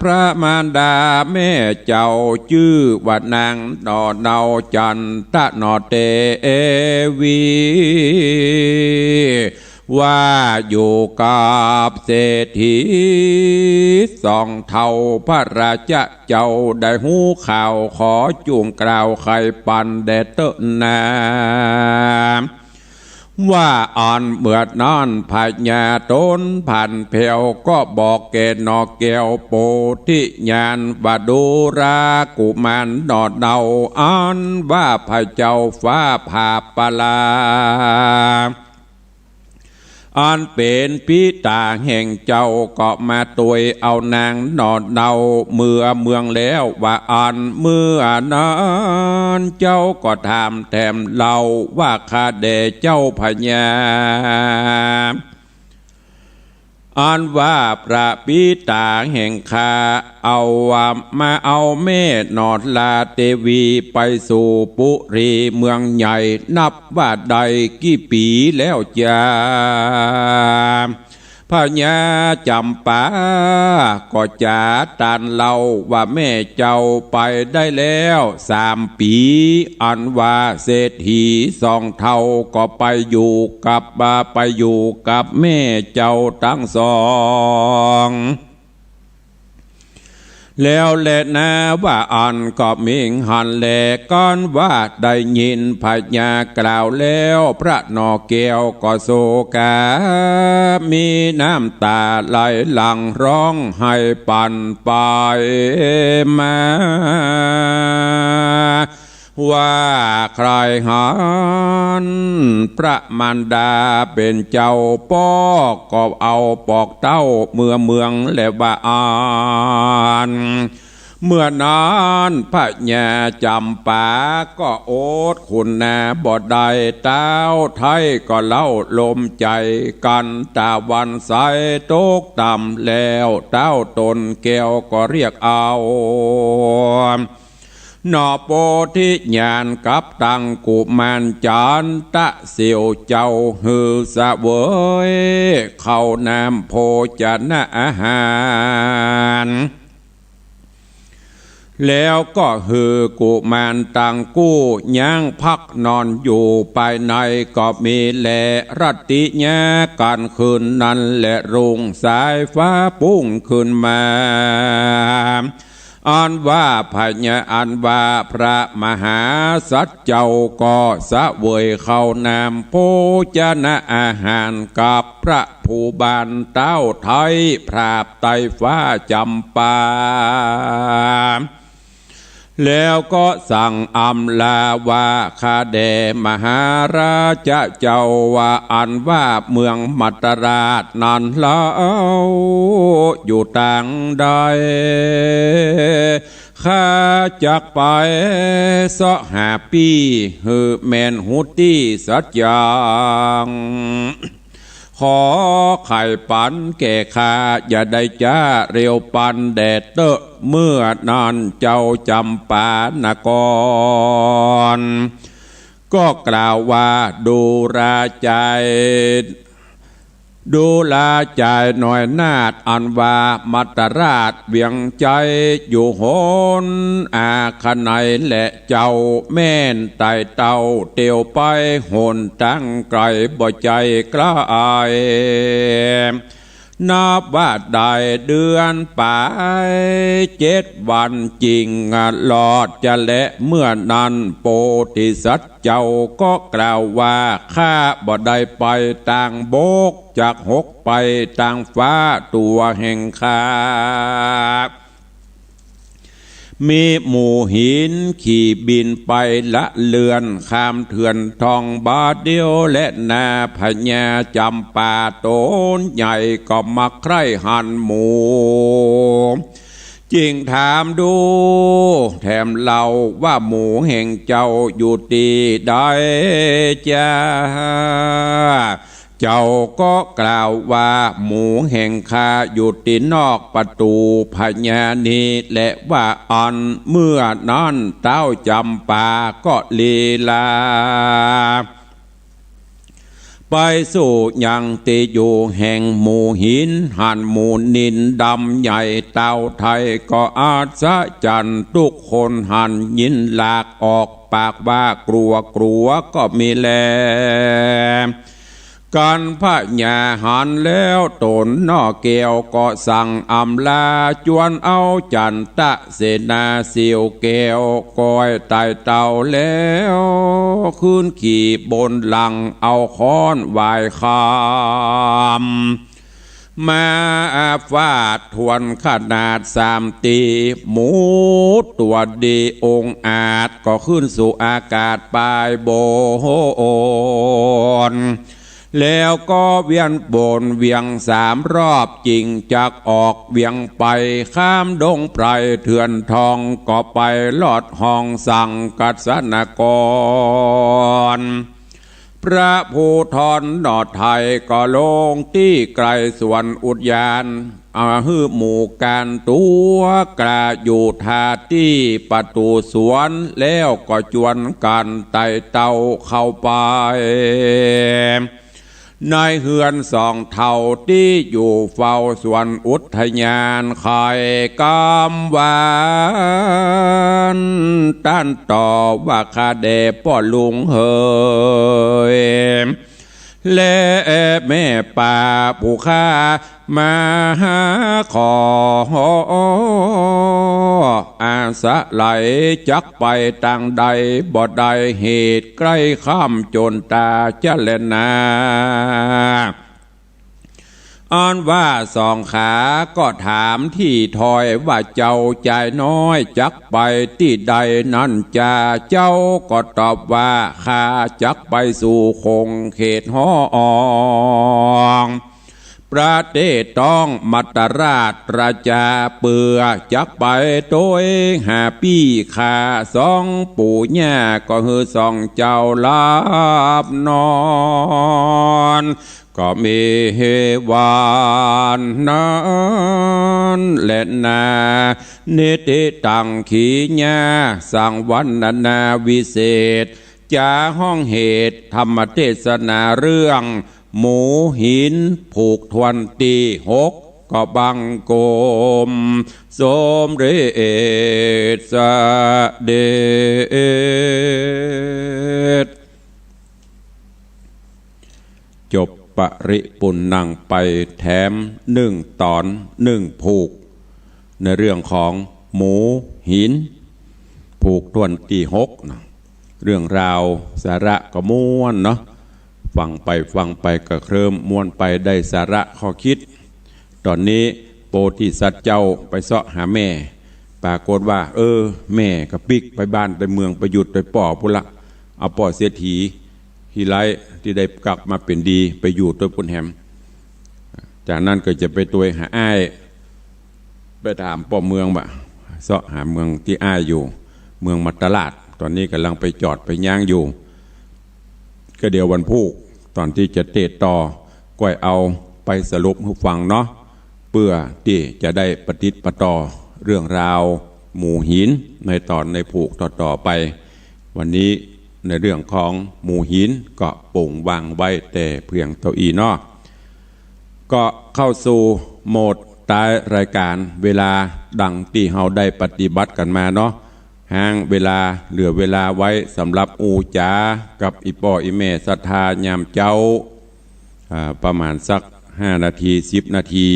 พระมารดาแม่เจ้าชื่อว่านางนอเนาจันตะนอเตวีว่าอยู่กับเศรษฐี2 เท่าพระราชเจ้าได้หูข่าวขอจูงกล่าวไข่ปันแดดเตนา ว่าอ่อนเมื่อนอนพญาต้นผ่านเพวก็บอกแกนอแก้วโปธิญาณบาดูรากุมารดอดเดาอ่อนว่าพระเจ้าฟ้าผ่าปลาอันเป็นพิตาแห่งเจ้าก็มาตัวยเอานางนอดเดาเมื่อเมืองแล้วว่าอันเมื่อนั้นเจ้าก็ถามแถมเล่าว่าข้าเดเจ้าพญาอันว่าพระปิตาแห่งข้าเอาว่ามาเอาแม่นอดลาเทวีไปสู่ปุรีเมืองใหญ่นับว่าใดกี่ปีแล้วจ้าพญาจำปาก็จะตันเล่าว่าแม่เจ้าไปได้แล้ว3 ปีอันว่าเศรษฐี2 เท่าก็ไปอยู่กับแม่เจ้าทั้ง2แล้วแลนะว่าอันก็มิงหันแลก้อนว่าได้ยินพญากล่าวแล้วพระนอแก้วก็โศกามีน้ำตาไหลหลั่งร้องให้ปั่นไปมาว่าใครหันพระมารดาเป็นเจ้าป้อก็เอาปอกเต้าเมืองและว่าอ่านเมื่อนานพระญาจำปาก็โอดคุณนาบ่ได้เต้าไทยก็เล่าลมใจกันตาวันใสตกต่ำแล้วเต้าตนแก้วก็เรียกเอานอโปธิญาณกับตังกุมารจานตะเสียวเจ้าหือสะเวยเข้านามโภชนะอาหารแล้วก็หือกุมารตังกู้ย่างพักนอนอยู่ภายในก็มีแลรัตติญาการคืนนั้นและรุ่งสายฟ้าพุ่งขึ้นมาอันว่าพญาอันว่าพระมหาสัจเจ้าก็สะเวยเข้านามโภชนะอาหารกับพระผู้บานเต้าไทยพราบไตฟ้าจำปาแล้วก็สั่งอำลาว่าข้าแด่มหาราชเจ้าว่าอันว่าเมืองมัตตราชนั้นเล่าอยู่ต่างใดข้าจักไป5 ปีหือแมนหุตี้สัจยังขอไข่ปันแก่ข้าอย่าได้จ้าเร็วปันแดดเตอะเมื่อนานเจ้าจำปานกรก็กล่าวว่าดูราใจดูแลใจหน่อยนาดอันว่ามัตตราชเวียงใจอยู่โหนอาคไนและเจ้าแม่นไต่เต่าเตียวไปโหนตั้งไกลบ่ใจกล้าอายนับว่าได้เดือนไป7 วันจริงหลอดจะและเมื่อนั้นโพธิสัตว์เจ้าก็กล่าวว่าข้าบ่ได้ไปต่างโบกจาก6 ไปต่างฟ้าตัวแห่งข้ามีหมู่หินขี่บินไปละเลือนข้ามเถื่อนทองบาทเดียวและนาพญาจำปาโตนใหญ่ก็มาใคร่หันหมูจิงถามดูแถมเล่าว่าหมูแห่งเจ้าอยู่ตีใดจ้าเจ้าก็กล่าวว่าหมูแห่งข้าอยู่ที่นอกประตูพญานีและว่าอันเมื่อนั้นเต้าจำปาก็ลีลาไปสู่ยังติอยู่แห่งหมู่หินหันหมู่นินดำใหญ่เต้าไทยก็อาศจรรย์ทุกคนหันยินหลากออกปากว่ากลัวก็มีแล การพระญาหันแล้วตนนอแก้วก็สั่งอำลาจวนเอาจันตะเสนาเสียวแก้วก้อยไต่เต่าแล้วขึ้นขี่บนหลังเอาค้อนวายคำมาฟาดทวนขนาด3 ตีหมูตัวดีองอาจก็ขึ้นสู่อากาศปลายโบนแล้วก็เวียนบนเวียง3 รอบจริงจักออกเวียงไปข้ามดงไพรเถื่อนทองก็ไปลอดห้องสั่งกัสนกรพระภูธรนอดไทยก็ลงที่ไกลสวนอุทยานฮือหมู่การตัวกระอยู่ทาที่ประตูสวนแล้วก็จวนกันไต่เต่าเข้าไปในเฮือน2 เท่าที่อยู่เฝ้าสวนอุทยานไข่กำหวานต้านต่อว่าคาเดพ่อลุงเฮยและแม่ป่าผู้ข้ามาหาขออาสะไหลจักไปต่างใดบ่ได้เหตุใกล้ข้ามจนตาจะเล่นนาอ้อนว่า2 ขาก็ถามที่ถอยว่าเจ้าใจน้อยจักไปที่ใดนั่นจะเจ้าก็ตอบว่าข้าจักไปสู่คงเขตห้องประเทศต้องมัตตราชราชาเปือจักไปโดย5 ปีขา2 ปู่ย่าก็ฮือ2 เจ้าลาบนอนก็มีเฮวานนั้นและนานิติตังขีญาสังวันนาวิเศษจาห้องเหตุธรรมเทศนาเรื่องหมูหินผูกทวนตี6ก็บังโกมสมเด็จเสด็จจบปริปุณนังไปแถม1 ตอน 1 ผูกในเรื่องของหมูหินผูกทวนตี6นะเรื่องราวสาระก็ม่วนเนาะฟังไปก็เคลิ้มม่วนไปได้สาระข้อคิดตอนนี้โพธิสัตว์เจ้าไปเสาะหาแม่ปรากฏว่าแม่ก็ปิกไปบ้านไปเมืองไปหยุดไปป่อพุละเอาป่อเสียทีฮีไลที่ได้กลับมาเป็นดีไปอยู่ตัวปุ่นแฮมจากนั้นก็จะไปตัวหาอ้ายไปถามป่อเมืองบ่เสาะหาเมืองที่อ้ายอยู่เมืองมัตตลาดตอนนี้กำลังไปจอดไปย่างอยู่ก็เดี๋ยววันพุธตอนที่จะเตะต่อก็เอาไปสรุปให้ฟังเนาะเพื่อที่จะได้ปฏิติดต่อเรื่องราวหมู่หินในตอนในผูกต่อไปวันนี้ในเรื่องของหมู่หินก็ปุ่งวางไว้แต่เพียงเท่าอีเนาะก็เข้าสู่โหมดท้ายรายการเวลาดังที่เฮาได้ปฏิบัติกันมาเนาะห่างเวลาเหลือเวลาไว้สำหรับอูจากับอีปออีเมศรัทธายามเจ้าประมาณสัก5 นาที10 นาที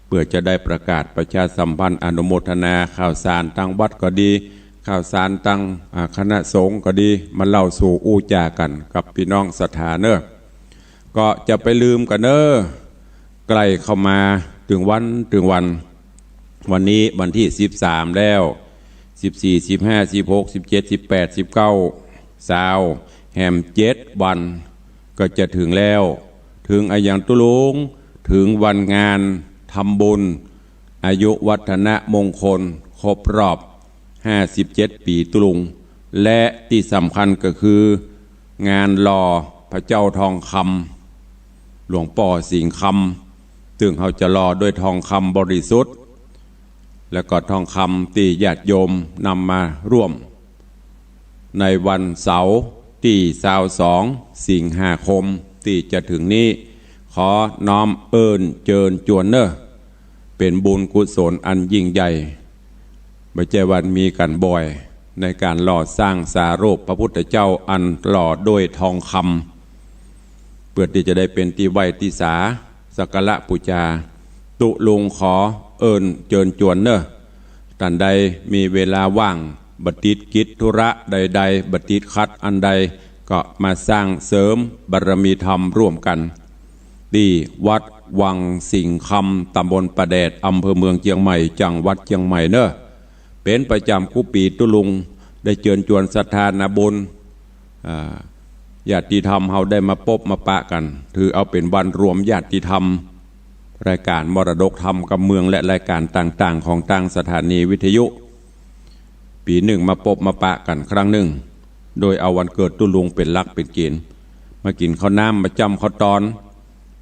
เพื่อจะได้ประกาศประชาสัมพันธ์อนุโมทนาข่าวสารทางวัดก็ดีข่าวสารทางคณะสงฆ์ก็ดีมาเล่าสู่อูจากันกับพี่น้องศรัทธาเนอะก็จะไปลืมกันเนอะใกล้เข้ามาถึงวันนี้วันที่13แล้ว14 15 16 17 18 19 20แฮม7 วันก็จะถึงแล้วถึงอายังตุลุงถึงวันงานทำบุญอายุวัฒนมงคลครบรอบ57 ปีตุลุงและที่สำคัญก็คืองานรอพระเจ้าทองคำหลวงป่อสิงห์คำซึ่งเขาจะรอด้วยทองคำบริสุทธิ์และก็ทองคำที่ญาติโยมนำมาร่วมในวันเสาร์ที่22 สิงหาคมที่จะถึงนี้ขอน้อมเอิญเจิญจวนเนอเป็นบุญกุศลอันยิ่งใหญ่ไม่ใช่วันมีกันบ่อยในการหล่อสร้างสารูปพระพุทธเจ้าอันหล่อด้วยทองคำ พื่อที่จะได้เป็นตีไหวตีสาสักการะปูชาตุลุงขอเอิญเจิญจวนเนอะท่านใดมีเวลาว่างบัติดกิจธุระใดๆบัติดคัดอันใดก็มาสร้างเสริมบารมีธรรมร่วมกันที่วัดวังสิงคำตำบลประแดดอำเภอเมืองเชียงใหม่จังหวัดเชียงใหม่เนอะเป็นประจำคู่ปีตุลุงได้เชิญชวนศรัทธานาบุญญาติธรรมเขาได้มาพบมาปะกันถือเอาเป็นวันรวมญาติธรรมรายการมรดกธรรมกับเมืองและรายการต่างๆของต่างสถานีวิทยุปีหนึ่งมาพบมาปะกันครั้งหนึ่งโดยเอาวันเกิดตุลุงเป็นหลักเป็นเกณฑ์มากินข้าวน้ำมาจำข้าวตอน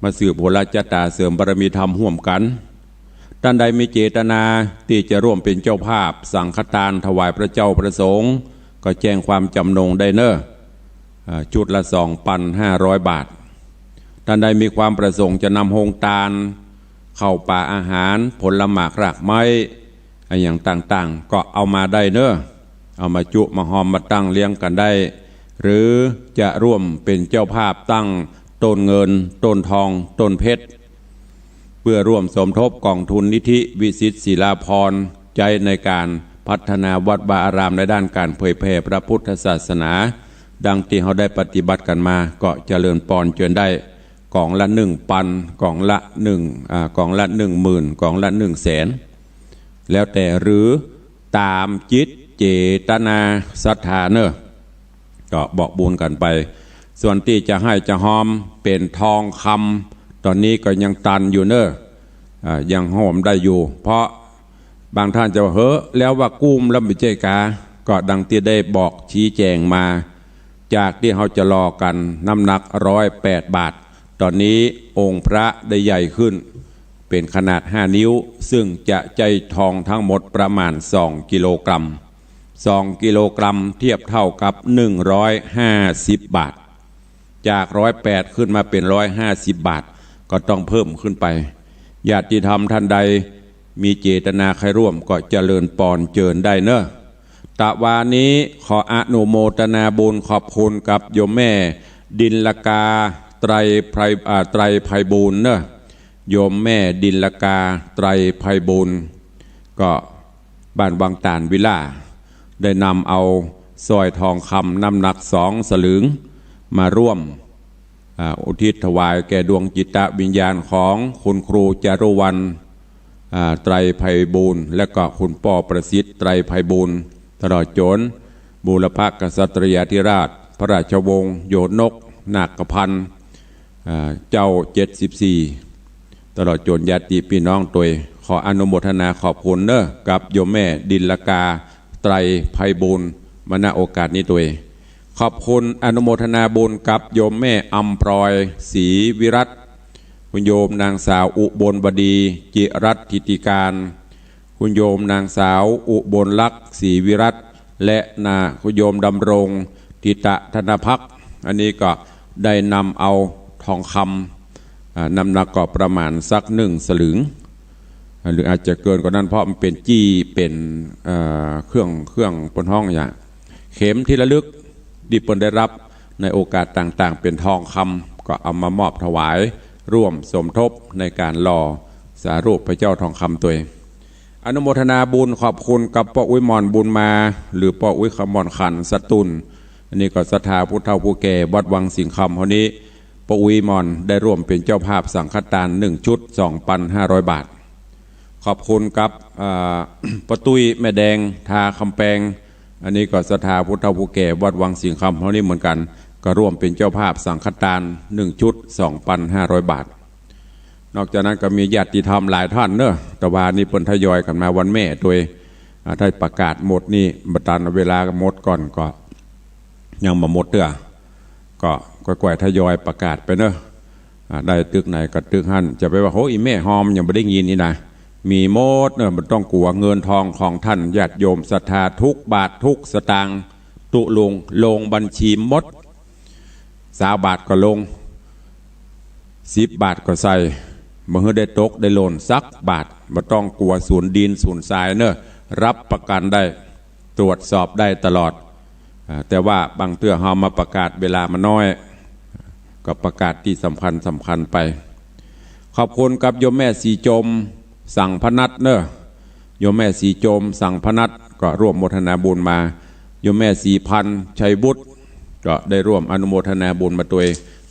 มาสืบโหราจตาเสริมบารมีธรรมห่วมกันท่านใดมีเจตนาที่จะร่วมเป็นเจ้าภาพสังฆทานถวายพระเจ้าประสงค์ก็แจ้งความจำนงได้เนอะชุดละ 2,500 บาทท่านใดมีความประสงค์จะนำโฮงทานเข้าป่าอาหารผลหมากรากไม้อย่างต่างๆก็เอามาได้เนอะเอามาจุมาหอมมาตั้งเลี้ยงกันได้หรือจะร่วมเป็นเจ้าภาพตั้งต้นเงินต้นทองต้นเพชรเพื่อร่วมสมทบกองทุนนิธิวิสิตศิลาภรณ์ใจในการพัฒนาวัดวาอารามในด้านการเผยแผ่พระพุทธศาสนาดังที่เขาได้ปฏิบัติกันมาก็เจริญพรจนได้กองละ1,000กองละกองละ10,000กองละ100,000แล้วแต่หรือตามจิตเจตนาศรัทธาเนอะก็บอกบุญกันไปส่วนที่จะให้จะหอมเป็นทองคำตอนนี้ก็ยังตันอยู่เนอะยังหอมได้อยู่เพราะบางท่านจะว่าเฮ้อแล้วว่ากุ้มแล้วไม่ใช่กาก็ดังที่ได้บอกชี้แจงมาจากที่เขาจะรอกันน้ำหนัก108 บาทตอนนี้องค์พระได้ใหญ่ขึ้นเป็นขนาด5 นิ้วซึ่งจะใจทองทั้งหมดประมาณ2 กิโลกรัม2 กิโลกรัมเทียบเท่ากับ150 บาทจาก108ขึ้นมาเป็น150 บาทก็ต้องเพิ่มขึ้นไปญาติธรรมท่านใดมีเจตนาใครร่วมก็เจริญพรเจิญได้เนอะตะวานี้ขออนุโมทนาบุญขอบคุณกับโยมแม่ดินลกาไตรไพบูลย์เนอะโยมแม่ดินลกาไตรไพบูลย์ก็บ้านวังตานวิลาได้นำเอาสร้อยทองคำน้ำหนัก2 สลึงมาร่วมอุทิศถวายแก่ดวงจิตวิญญาณของคุณครูจารุวรรณไตรไพบูลย์และก็คุณป่อประสิทธิ์ไตรไพบูลย์ตลอดจนบูรพกษัตริยาธิราชพระราชวงศ์โยนกนาคพันธ์เจ้า74ตลอดจนญาติพี่น้องตัวขออนุโมทนาขอบคุณเนอะกับโยมแม่ดินลกาไตรไพบูลย์มาณโอกาสนี้ตัวขอบคุณอนุโมทนาบุญกับโยมแม่อัมพรอยศรีวิรัตคุณโยมนางสาวอุบลบดีจิรัตถิติการคุณโยมนางสาวอุบลลักษณ์ศรีวิรัตและคุณโยมดำรงทิตะธนภักดิ์อันนี้ก็ได้นำเอาทองคำน้ำหนักก็ประมาณสัก1 สลึงหรืออาจจะเกินกว่านั้นเพราะมันเป็นจี้เป็นเครื่องปนห้องอย่างเข็มที่ระลึกที่เพิ่นได้รับในโอกาสต่างๆเป็นทองคำก็เอามามอบถวายร่วมสมทบในการหล่อสารูปพระเจ้าทองคำตัวอนุโมทนาบุญขอบคุณกับป้าอุ้ยมอนบุญมาหรือป้าอุ้ยขมอนขันสตุลอันนี้ก็ศรัทธาผู้เฒ่าผู้แก่วัดวังสิงคำคนนี้ป้าอุ้ยมอนได้ร่วมเป็นเจ้าภาพสังฆทาน1 ชุด 2,500 บาทขอบคุณกับป้าตุ้ยแม่แดงทาคำแปงอันนี้ก็ศรัทธาผู้เฒ่าผู้แก่วัดวังสิงคำคนนี้เหมือนกันก็ร่วมเป็นเจ้าภาพสังฆทาน1 ชุด 2,500 บาทนอกจากนั้นก็มีญาติธรรมหลายท่านเนอะแต่ว่านี่เพิ่นทยอยกันมาวันแม่โดยถ้าประกาศหมดนี่บัตรเวลาหมดก่อนก็ยังมาหมดเด้อก็ค่อยๆทยอยประกาศไปเนอะได้ตึกไหนก็ตึกหั่นจะไปว่าโหอีแม่หอมยังไม่ได้ยินนี่นะมีหมดเนอะมันต้องกลัวเงินทองของท่านญาติโยมศรัทธาทุกบาททุกสตางค์ตุลงบัญชีหมด20 บาทก็ลง10 บาทก็ใส่มื่อได้ตกได้หล่นสักบาทไม่ต้องกลัวสูญดินสูญทรายเนอะรับประกันได้ตรวจสอบได้ตลอดแต่ว่าบางเตื้อเฮามาประกาศเวลามันน้อย กับประกาศที่สำคัญไปขอบคุณกับโยมแม่สีจมสั่งพนัทเนอะโยมแม่สีจมสั่งพนัทก็ร่วมโมทนาบุญมาโยมแม่สีพันชัยบุตรก็ได้ร่วมอนุโมทนาบุญมาตัว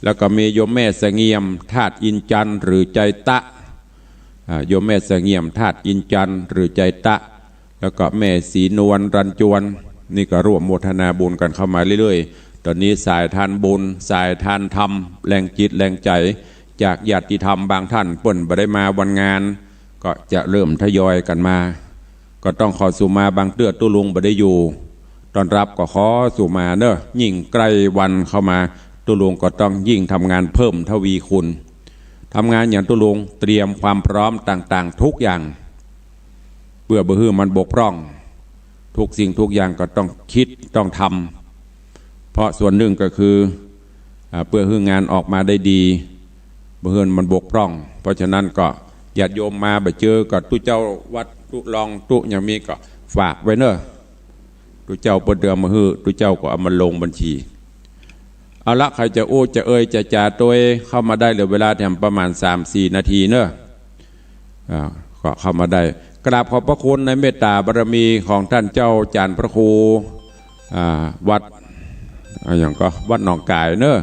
แล้วก็มีโยมแม่เสงี่ยมธาตุอินจันทร์หรือใจตะโยมแม่เสงี่ยมธาตุอินจันทร์หรือใจตะแล้วก็แม่สีนวลรันจวนนี่ก็ร่วมโมทนาบุญกันเข้ามาเรื่อยๆตอนนี้สายทานบุญสายทานธรรมแรงจิตแรงใจจากญาติธรรมบางท่านเปิ้นบ่ได้มาวันงานก็จะเริ่มทยอยกันมาก็ต้องขอสู่มาบางเตื้อตุลุงบ่ได้อยู่ตอนรับก็ขอสู่มาเนอะยิ่งใกล้วันเข้ามาตุลุงก็ต้องยิ่งทำงานเพิ่มทวีคุณทำงานอย่างตุลุงเตรียมความพร้อมต่างๆทุกอย่างเพื่อบ่ให้มันบกพร่องทุกสิ่งทุกอย่างก็ต้องคิดต้องทำเพราะส่วนหนึ่งก็คือเพื่อให้งานออกมาได้ดีบ่ให้มันบกพร่องเพราะฉะนั้นก็ญาติโยมมาไปเจอกับตุเจ้าวัดตุลองตุอย่างมีก็ฝากไว้เนอะตุเจ้าเปิดเดือนมาฮือตุเจ้าก็เอามาลงบัญชีเอาละใครจะโอ้จะเอ่ยจะจ่าตัวเข้ามาได้เหลือเวลาแถมประมาณ 3-4 นาทีเนอะก็เข้ามาได้กราบขอบพระคุณในเมตตาบารมีของท่านเจ้าจารย์พระครูวัดอย่างก็วัดหนองกายเนอะ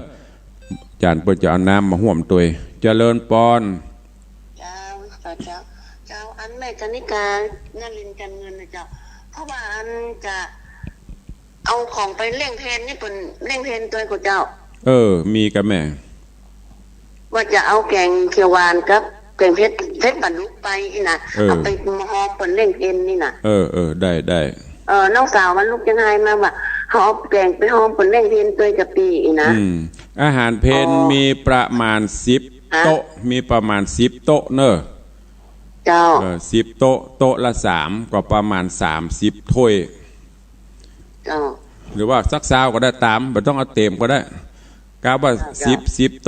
จารย์เปิดจะเอาน้ำมาห่วมตัวเจริญปอนเจ้าอันแม่กนิกานารินกันเงินนะเจ้าเพราะว่าอันจะเอาของไปเล่งเพนนี่เป็นเล่งเพนตัวกูเจ้ามีกับแม่ว่าจะเอาแกงเขียวหวานกับแกงเพชรบรรลุไปนะเอาไปห่อเป็นเล่งเพนนี่นะได้น้องสาวมันลูกยังไงมาว่าห่อแกงไปห่อเป็นเล่งเพนตัวกับปีนะอาหารเพนมีประมาณ10 โต๊ะมีประมาณ10 โต๊ะเนอะเจ้า10 โต๊ะละ3ก็ประมาณ30 ถ้วยหรือว่าสักซาวก็ได้ตามไม่ต้องเอาเต็มก็ได้กาว่า10 โ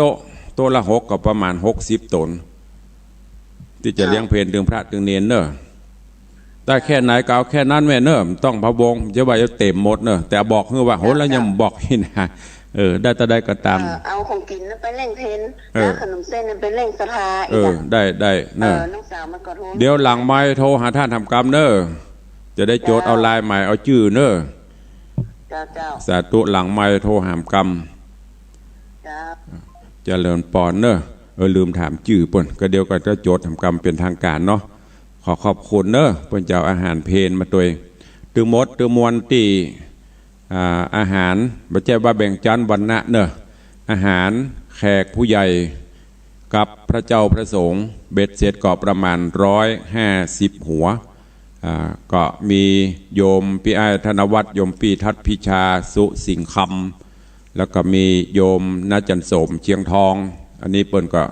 ต๊ะละ6ก็ประมาณ60 ตนที่จะเลี้ยงเพลถึงพระถึงเนรเนอะได้แค่ไหนก็เอาแค่นั้นแม่เนอะต้องพะวงจะว่าจะเต็มหมดเนอะแต่บอกคือว่าโหแล้วยังบอกให้นะได้แต่ได้ก็ตามเอาของกินไปเล่งเพนแล้วขนมเส้นไปเล่งสถาได้เนอะเดี๋ยวหลังไม้โทรหาท่านทำกรรมเนอะจะได้โจทย์เอาลายใหม่เอาชื่อเนอะสาธุหลังไม้โทรหามกรรมเจริญปอนเนอะลืมถามชื่อป่นก็เดียวก็จะโจทย์ทำกรรมเป็นทางการเนาะขอขอบคุณเนอะป่นเจ้าอาหารเพนมาตัวตึงมดตึงมวลตีอาหารบัจเจว่าแบ่งจานวันนะเนอะอาหารแขกผู้ใหญ่กับพระเจ้าพระสงฆ์เบ็ดเสร็จก็ประมาณ150 หัวก็มีโยมพี่ไอธนวัฒน์โยมปีทัศพิชาสุสิงคำแล้วก็มีโยมนาจันโสมเชียงทองอันนี้เปิ้นก็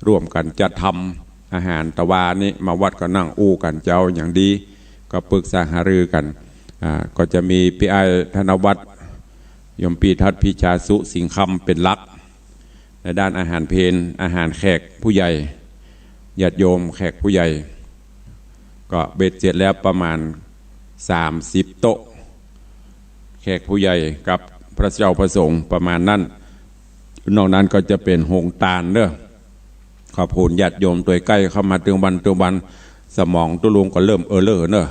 ร่วมกันจัดทำอาหารตะวานี้มาวัดก็นั่งอู้กันเจ้าอย่างดีก็ปรึกษาหารือกันก็จะมีพี่ไอธนวัฒน์โยมปีทัศพิชาสุสิงคำเป็นหลักในด้านอาหารเพลอาหารแขกผู้ใหญ่ญาติโยมแขกผู้ใหญ่ก็เบ็ดเสร็จแล้วประมาณ30 โต๊ะแขกผู้ใหญ่กับพระเจ้าพระสงฆ์ประมาณนั้นนอกนั้นก็จะเป็นหงตาลเด้อขอบคุณญาติโยมตัวใกล้เข้ามาตัววันสมองตุลุงก็เริ่มเลอะเนอะ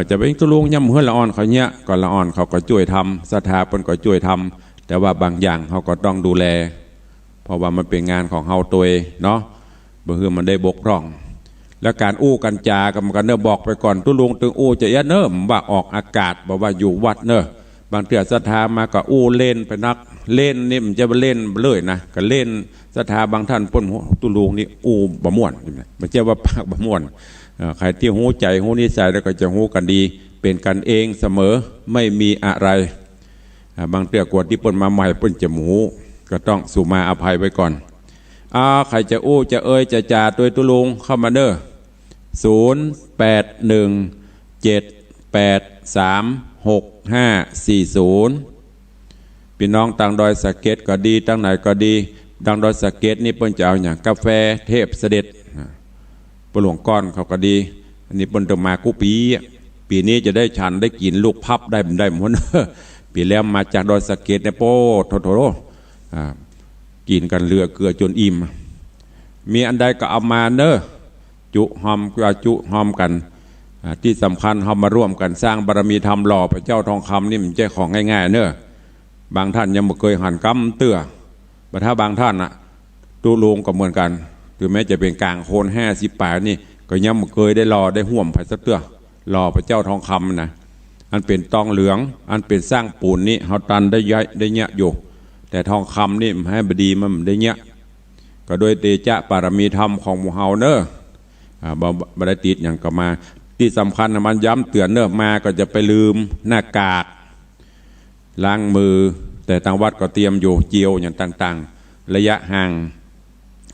จะเป็นตุลุงย่ำเฮือนละอ่อนเขาเนี้ยก่อนละอ่อนเขาก็ช่วยทำศรัทธาเพิ่นก็ช่วยทำแต่ว่าบางอย่างเขาก็ต้องดูแลเพราะว่ามันเป็นงานของเฮาตัวเนาะบ่ฮือมันได้บกพร่องแล้วการอู้กันจากันเนอะบอกไปก่อนตุลุงตึงอู้จะเนอะว่าออกอากาศบอกว่าอยู่วัดเนอะบางเถื่อศรัทธามาก็อู้เล่นไปนักเล่นนี่มันจะเล่นเลยนะก็เล่นศรัทธาบางท่านป้นตุลุงนี่อู้บะม่วนมันจะว่าปากบะม่วนใครที่หูใจหูนิสัยแล้วก็จะหูกันดีเป็นกันเองเสมอไม่มีอะไรบางเถื่อกวดที่ป้นมาใหม่ป้นจะหมูก็ต้องสู่มาอภัยไว้ก่อนใครจะอู้จะเอ่ยจะจ่าตัวตุลุงเข้ามาเด้อ0817836540พี่น้องต่างดอยสะเก็ดก็ดีตั้งไหนก็ดีดังดอยสะเก็ดนี่เปิ้นจะเอาอย่างกาแฟเทพเสด็จปหลวงก้อนเขาก็ดีอันนี้เปิ้นจะมากู้ปีนี้จะได้ฉันได้กินลูกพับได้หมดปีแล้วมาจากดอยสะเก็ดเนี่ยโป้โถ กินกันเรือเกลือจนอิ่มมีอันใดก็เอามาเนอะจุหอมก็จุหอมกันที่สำคัญเรามาร่วมกันสร้างบารมีธรรมหล่อพระเจ้าทองคำนี่มันใช่ของง่ายๆเนอะบางท่านยังไม่เคยหันกำเตื้อแต่ถ้าบางท่านน่ะตูลงก็เหมือนกันถึงแม้จะเป็นกลางโคน58นี่ก็ยังไม่เคยได้รอได้ห่วมไผ่สักเตื้อรอพระเจ้าทองคำนะอันเป็นตองเหลืองอันเป็นสร้างปูนนี่เขาตันได้ย้ายได้เนี้ยอยู่แต่ทองคำนี่ให้บดีมันได้เนี้ยก็โดยเตจะปารมีธรรมของหมู่เฮาเนอะบได้ติดอย่างก็มาที่สำคัญมันย้ำเตือนเนอะมาก็จะไปลืมหน้ากากล้างมือแต่ทางวัดก็เตรียมอยู่เจียวอย่างต่างๆระยะห่าง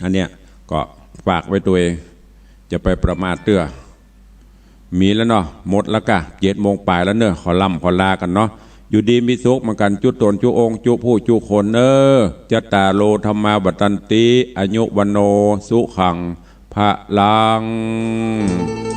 อันเนี้ยก็ฝากไว้ตัวเองจะไปประมาทเตื้อมีแล้วเนาะหมดแล้วกะ7 โมงปลายแล้วเนอะขอล่ำขอลากันเนาะอยู่ดีมีสุขเหมือนกันจุตนจุองจุผู้จุคนเนอจัตตาโลธรรมาบัตันติอายุวันโนสุขังพะลัง